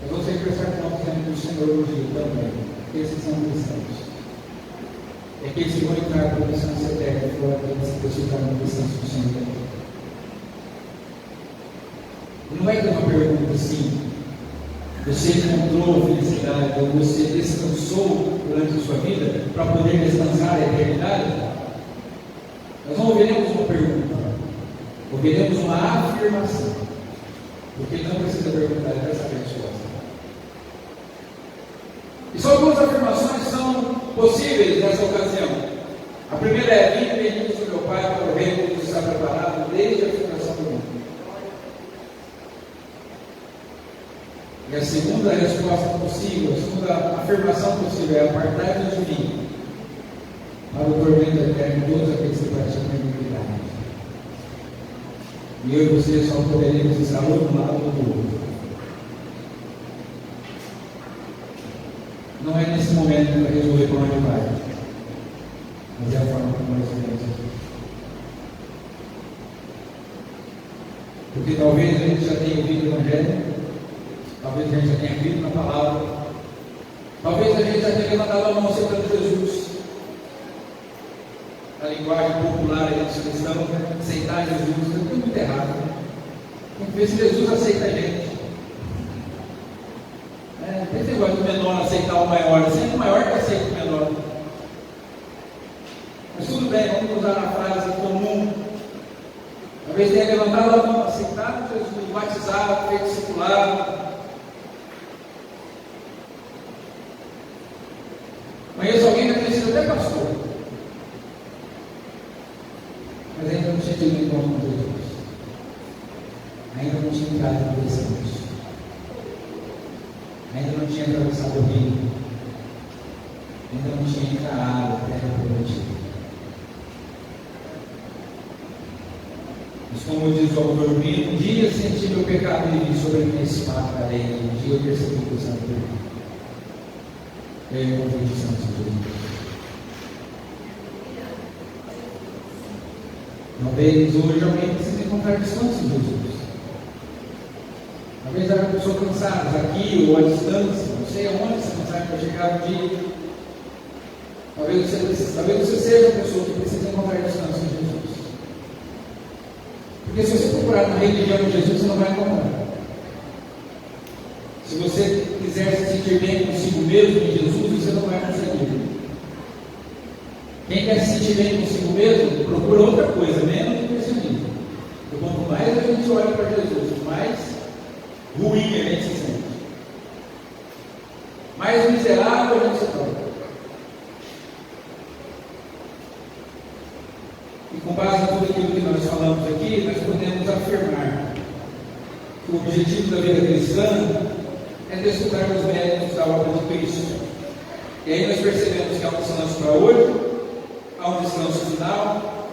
eu vou ter que prestar conta do Senhor hoje também, porque esses são cristãos. É aqueles que vão entrar para a descanso eterno, fora aqueles que desfrutaram do descanso do Senhor. Não é uma pergunta assim: você encontrou felicidade ou você descansou durante a sua vida para poder descansar a eternidade? Nós não ouviremos uma pergunta, ouviremos uma afirmação, porque ele não precisa perguntar, ele vai saber a resposta. E só duas afirmações são possíveis nessa ocasião. A primeira é: vinde benditos do meu Pai para o reino que está preparado desde a fundação do mundo. E a segunda resposta possível, a segunda afirmação possível é: apartai-vos de mim para o tormento eterno todos aqueles que praticam a iniquidade. E eu e você só poderemos estar um do lado do outro. Não é nesse momento que vai resolver para onde vai, mas é a forma como nós vivemos aqui. Porque talvez a gente já tenha ouvido o Evangelho, Talvez a gente já tenha crido na palavra. Talvez a gente já tenha levantado a mão aceitando Jesus. A linguagem popular aí dos cristãos, aceitar Jesus, é muito errado. Tem que ver se Jesus aceita a gente. Tem esse negócio do menor aceitar o maior, sempre o maior que aceita o menor. Mas tudo bem, vamos usar a frase comum. Talvez tenha levantado a mão, aceitado Jesus, batizado, feito discipulado. Conheço alguém que tem sido até pastor, mas ainda não tinha tido encontro com Jesus, ainda não tinha entrado na direção disso, ainda não tinha atravessado o rio, ainda não tinha encarado a terra prometida. Mas como diz o autor, um dia senti meu pecado e vi sobre a minha espada da areia, um dia eu percebi que o santo perdi. Eu convido o Santo Jesus. Talvez hoje alguém precise encontrar descanso em Jesus. Talvez haja pessoas cansadas aqui ou à distância, não sei aonde essa mensagem vai chegar um dia. Talvez você seja a pessoa que precisa encontrar descanso em Jesus. Porque se você procurar na religião de Jesus, você não vai encontrar. Se você quiser se sentir bem consigo mesmo em Jesus, você não vai conseguir. Quem quer se sentir bem consigo mesmo, procura outra coisa, menos do que esse nível. E quanto mais a gente olha para Jesus, mais ruim a gente se sente. Mais miserável a gente se torna. E com base em tudo aquilo que nós falamos aqui, nós podemos afirmar que o objetivo da vida cristã é desfrutar dos méritos da obra de Cristo. E aí nós percebemos que há um descanso para hoje, há um descanso final,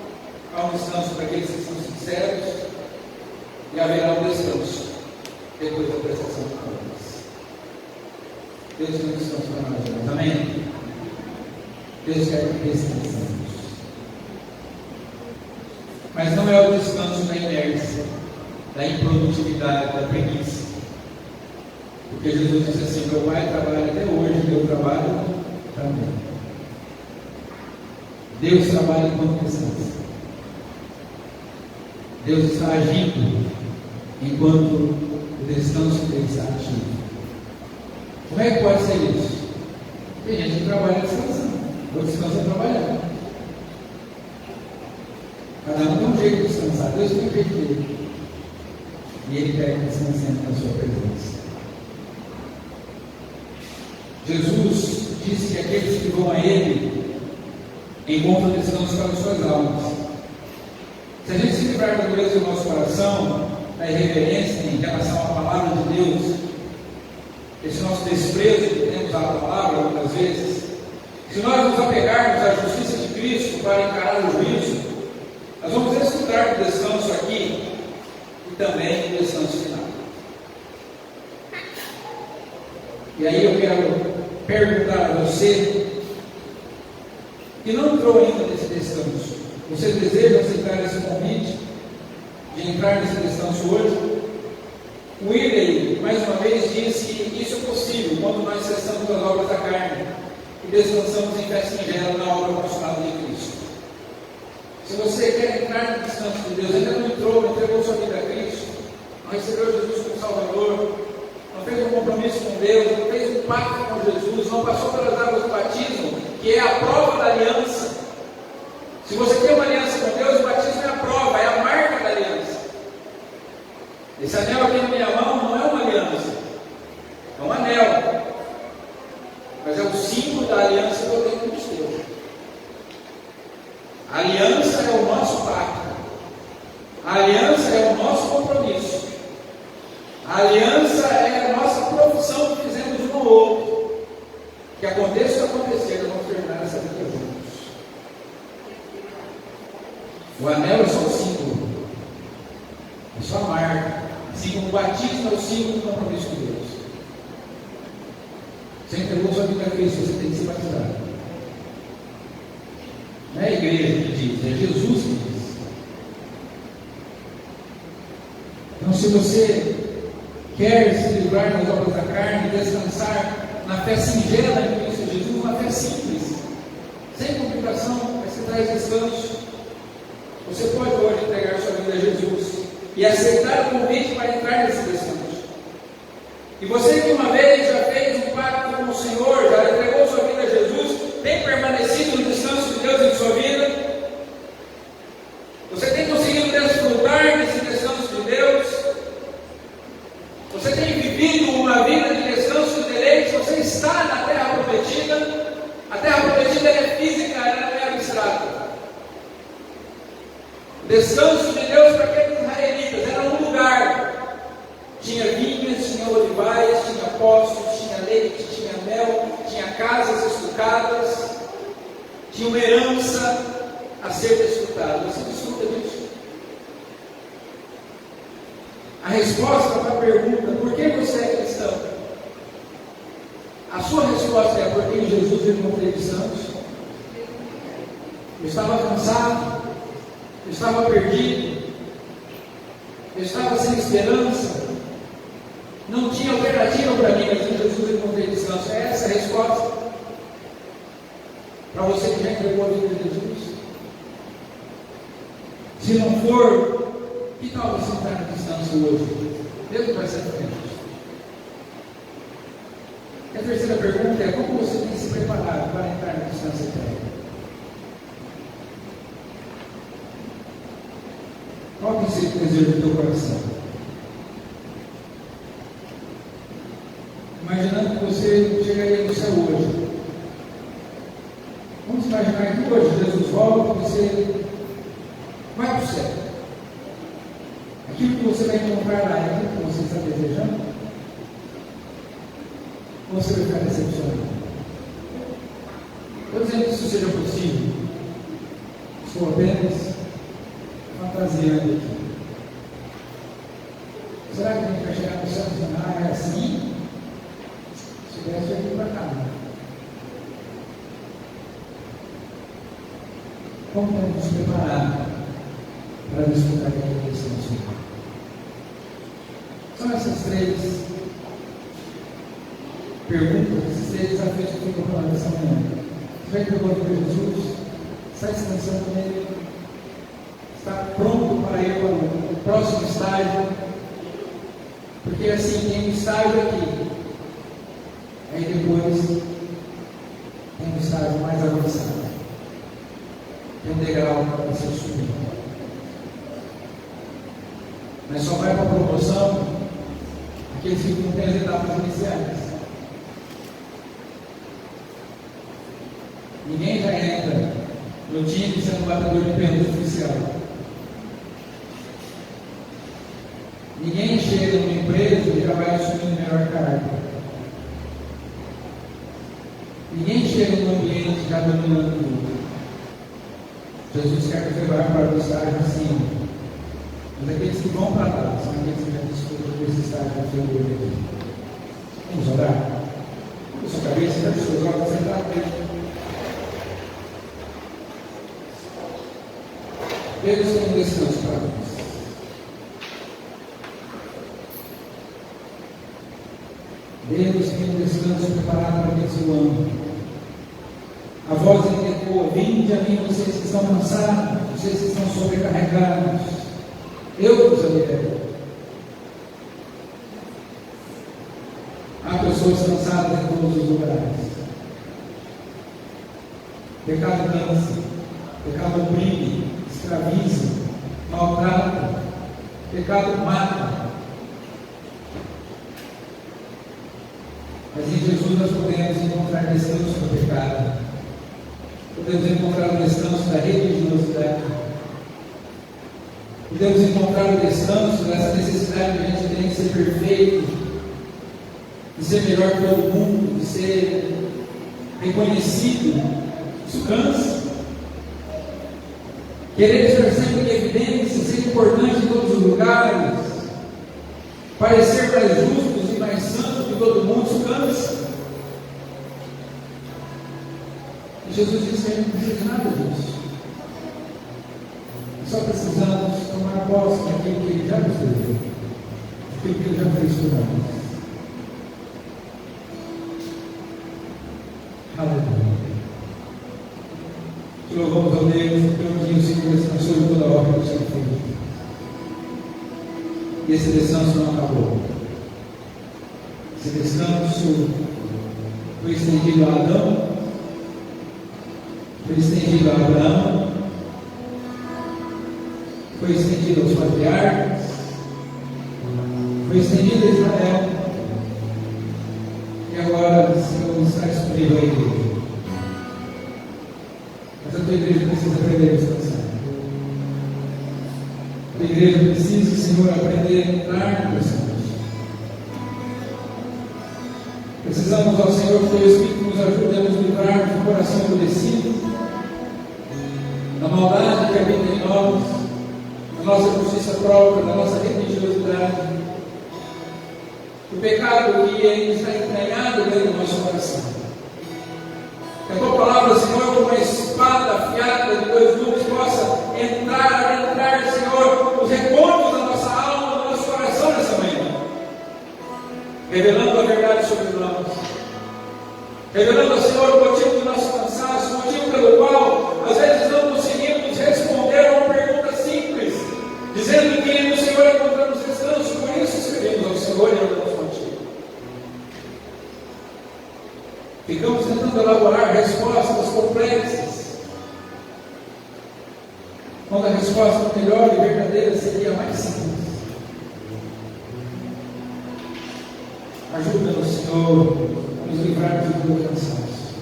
há um descanso para aqueles que são sinceros, e haverá um descanso depois da prestação de contas. Deus tem um descanso para nós, irmãos. Amém? Deus quer que descansemos. Mas não é o descanso da inércia, da improdutividade, da preguiça. Porque Jesus disse assim: meu pai trabalha até hoje, eu trabalho também. Deus trabalha enquanto descansa. Deus está agindo enquanto o descanso dele está ativo. Como é que pode ser isso? Tem gente que trabalha descansando, ou descansa trabalhando. Cada um tem um jeito de descansar. Deus tem um jeito dele. E Ele quer que descansemos na sua presença. Jesus disse que aqueles que vão a Ele encontram descanso para as suas almas. Se a gente se livrar da dureza do nosso coração, da irreverência em relação à palavra de Deus, esse nosso desprezo que temos à palavra muitas vezes, se nós nos apegarmos à justiça de Cristo para encarar o juízo, nós vamos desfrutar do descanso aqui e também do descanso final. E aí eu quero perguntar a você que não entrou ainda nesse descanso: você deseja aceitar esse convite de entrar nesse descanso hoje? O William, mais uma vez, diz que isso é possível quando nós cessamos as obras da carne e descansamos em fé singela na obra consumada de Cristo. Se você quer entrar no descanso de Deus, ainda não entrou, não entregou sua vida a Cristo, não recebeu Jesus como Salvador, não fez um compromisso com Deus, não fez um pacto com Jesus, não passou pelas águas do batismo, que é a prova da aliança. Se você tem uma aliança com Deus, o batismo é a prova, é a marca da aliança. Esse anel aqui na minha mão não é uma aliança, é um anel, mas é o símbolo da aliança que eu tenho com Deus. A aliança é o nosso pacto, a aliança é o nosso compromisso, a aliança é a nossa profissão que fizemos um ao outro. Que aconteça o que acontecer, nós vamos terminar essa vida juntos. O anel é só o símbolo, é só a marca, assim como o batismo é o símbolo do compromisso com Deus. Você entregou sua vida a Cristo, você tem que se batizar. Não é a igreja que diz, é Jesus que diz. Então, se você quer se livrar das obras da carne, descansar na fé singela em Cristo Jesus, uma fé simples, sem complicação, mas que traz descanso. Você pode hoje entregar sua vida a Jesus e aceitar o convite para entrar nesse descanso. E você que uma vez já fez um pacto com o Senhor, já entregou sua vida a Jesus, tem permanecido no descanso de Deus em sua vida? Você tem conseguido desfrutar desse descanso de Deus? Você tem vivido uma vida de descanso e de deleite? Você está na terra prometida? A terra prometida é física, ela não é abstrata. O descanso de Deus para aqueles israelitas era um lugar. Tinha vinhas, tinha olivais, tinha poços, tinha leite, tinha mel, tinha casas estucadas, tinha uma herança a ser desfrutada. Você desfruta disso? A resposta para a pergunta, por que você é cristão? A sua resposta é porque em Jesus eu encontrei descanso. Eu estava cansado, eu estava perdido, eu estava sem esperança, não tinha alternativa para mim, mas em Jesus eu encontrei descanso. É essa a resposta para você que já entregou a vida de Jesus? Se não for, que tal você entrar no descanso hoje? Deus vai ser frente. E a terceira pergunta é: como você tem se preparado para entrar no descanso eterno? Qual tem sido o desejo do teu coração? Imaginando que você chegaria no céu hoje. Vamos imaginar que hoje Jesus volta e você vai para o céu. Aquilo que você vai encontrar lá é aquilo que você está desejando? Ou você vai ficar decepcionado? Estou dizendo que isso seja possível. Estou apenas fantasiando aqui. Será que a gente vai chegar no céu e dizer, ah, é assim? Se tivesse aqui para cá. Como temos nos preparado para desfrutar daquele descanso? São essas três perguntas, esses três desafios que eu fico falando essa manhã. Você já entregou a vida a Jesus? Está descansando nele? Está pronto para ir para o próximo estágio? Porque assim, tem um estágio aqui, aí depois tem um estágio mais avançado, tem um degrau para ser subido. Mas só vai para a promoção aqueles que não têm as etapas iniciais. Ninguém já entra no time sendo batedor de pênalti oficial. Ninguém chega numa empresa e já vai assumir o melhor cargo. Ninguém chega num ambiente já dominando tudo. Jesus quer que você vá para o estágio acima. Mas aqueles que vão para lá são aqueles que já desfrutam desse estágio da sua vida. Vamos orar? Com sua cabeça, feche seus olhos, você está aqui. Deus tem um descanso para nós. Deus tem um descanso preparado para aqueles que o amam. A voz ecoa: vinde a mim, vocês que estão cansados, vocês que estão sobrecarregados, eu vos aliviarei. Há pessoas cansadas em todos os lugares. Pecado cansa, pecado oprime, escraviza, maltrata, pecado mata. Mas em Jesus nós podemos encontrar descanso do pecado, podemos encontrar o descanso da religiosidade, podemos encontrar o descanso dessa necessidade que a gente tem de ser perfeito, de ser melhor que todo mundo, de ser reconhecido. Isso cansa. Querer estar sempre em evidência, ser importante em todos os lugares, parecer mais justos e mais santos que todo mundo, isso cansa. E Jesus disse que a gente não precisa de nada disso. Só precisamos tomar posse daquilo que Ele já nos deu. aquilo que Ele já fez por nós. Aleluia. Te louvamos, ó Deus, pelo dia o Senhor descansou de toda a obra que o Senhor fez. E esse descanso não acabou. Esse descanso foi estendido a Adão, foi estendido a Abraão, foi estendido aos patriarcas, foi estendido a Israel, e agora o Senhor está disponível à igreja. Mas a tua igreja precisa aprender a descansar. A tua igreja precisa, Senhor, aprender a entrar no descanso. Precisamos ao Senhor que o Teu Espírito nos ajude a nos livrar do coração endurecido, da maldade que habita em nós, da nossa justiça própria, da nossa religiosidade, do pecado que ainda está entranhado dentro do nosso coração. Que a Tua palavra, Senhor, como uma espada afiada de dois gumes, possa entrar, Senhor, nos recônditos da nossa alma, do nosso coração nessa manhã, revelando a verdade sobre nós, revelando, Senhor, o motivo do nosso cansaço, o motivo pelo qual às vezes não conseguimos responder a uma pergunta simples, dizendo que no Senhor encontramos descanso. Por isso escrevemos ao Senhor e andamos contigo. Ficamos tentando elaborar respostas complexas, quando a resposta melhor e verdadeira seria a mais simples. Ajuda-nos, Senhor, a nos livrarmos do teu cansaço.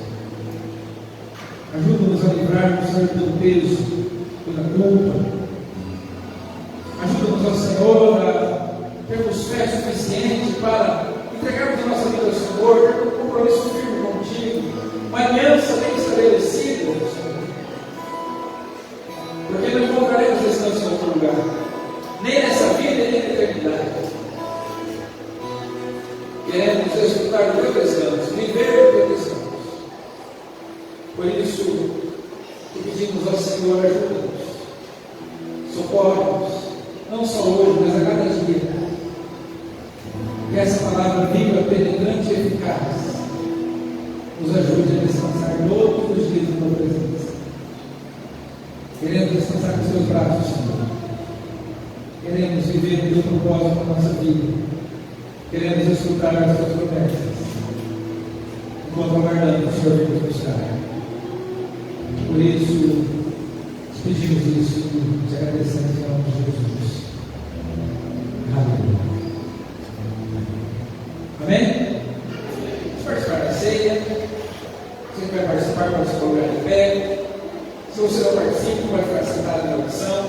Ajuda-nos a livrarmos, Senhor, do peso, pela culpa. Ajuda-nos, ó Senhor, a termos fé suficiente para entregarmos a nossa vida ao Senhor, ter um compromisso firme contigo, uma aliança bem estabelecida, Senhor. Porque não encontraremos descanso em outro lugar, nem nessa vida, nem na eternidade. Queremos desfrutar do teu descanso, viver do teu descanso. Por isso, te pedimos ao Senhor, ajuda-nos, socorre-nos, não só hoje, mas a cada dia. Que essa palavra viva, penetrante e eficaz nos ajude a descansar todos os dias da tua presença. Queremos descansar nos teus braços, Senhor. Queremos viver o teu propósito na nossa vida. Queremos escutar as tuas promessas, enquanto aguardamos o Senhor vir nos buscar. Por isso, pedimos isso e te agradecemos em nome de Jesus. Aleluia. Amém? Vamos participar da ceia. Você que vai participar, pode se colocar de pé. Se você não participa, vai ficar sentado na oração.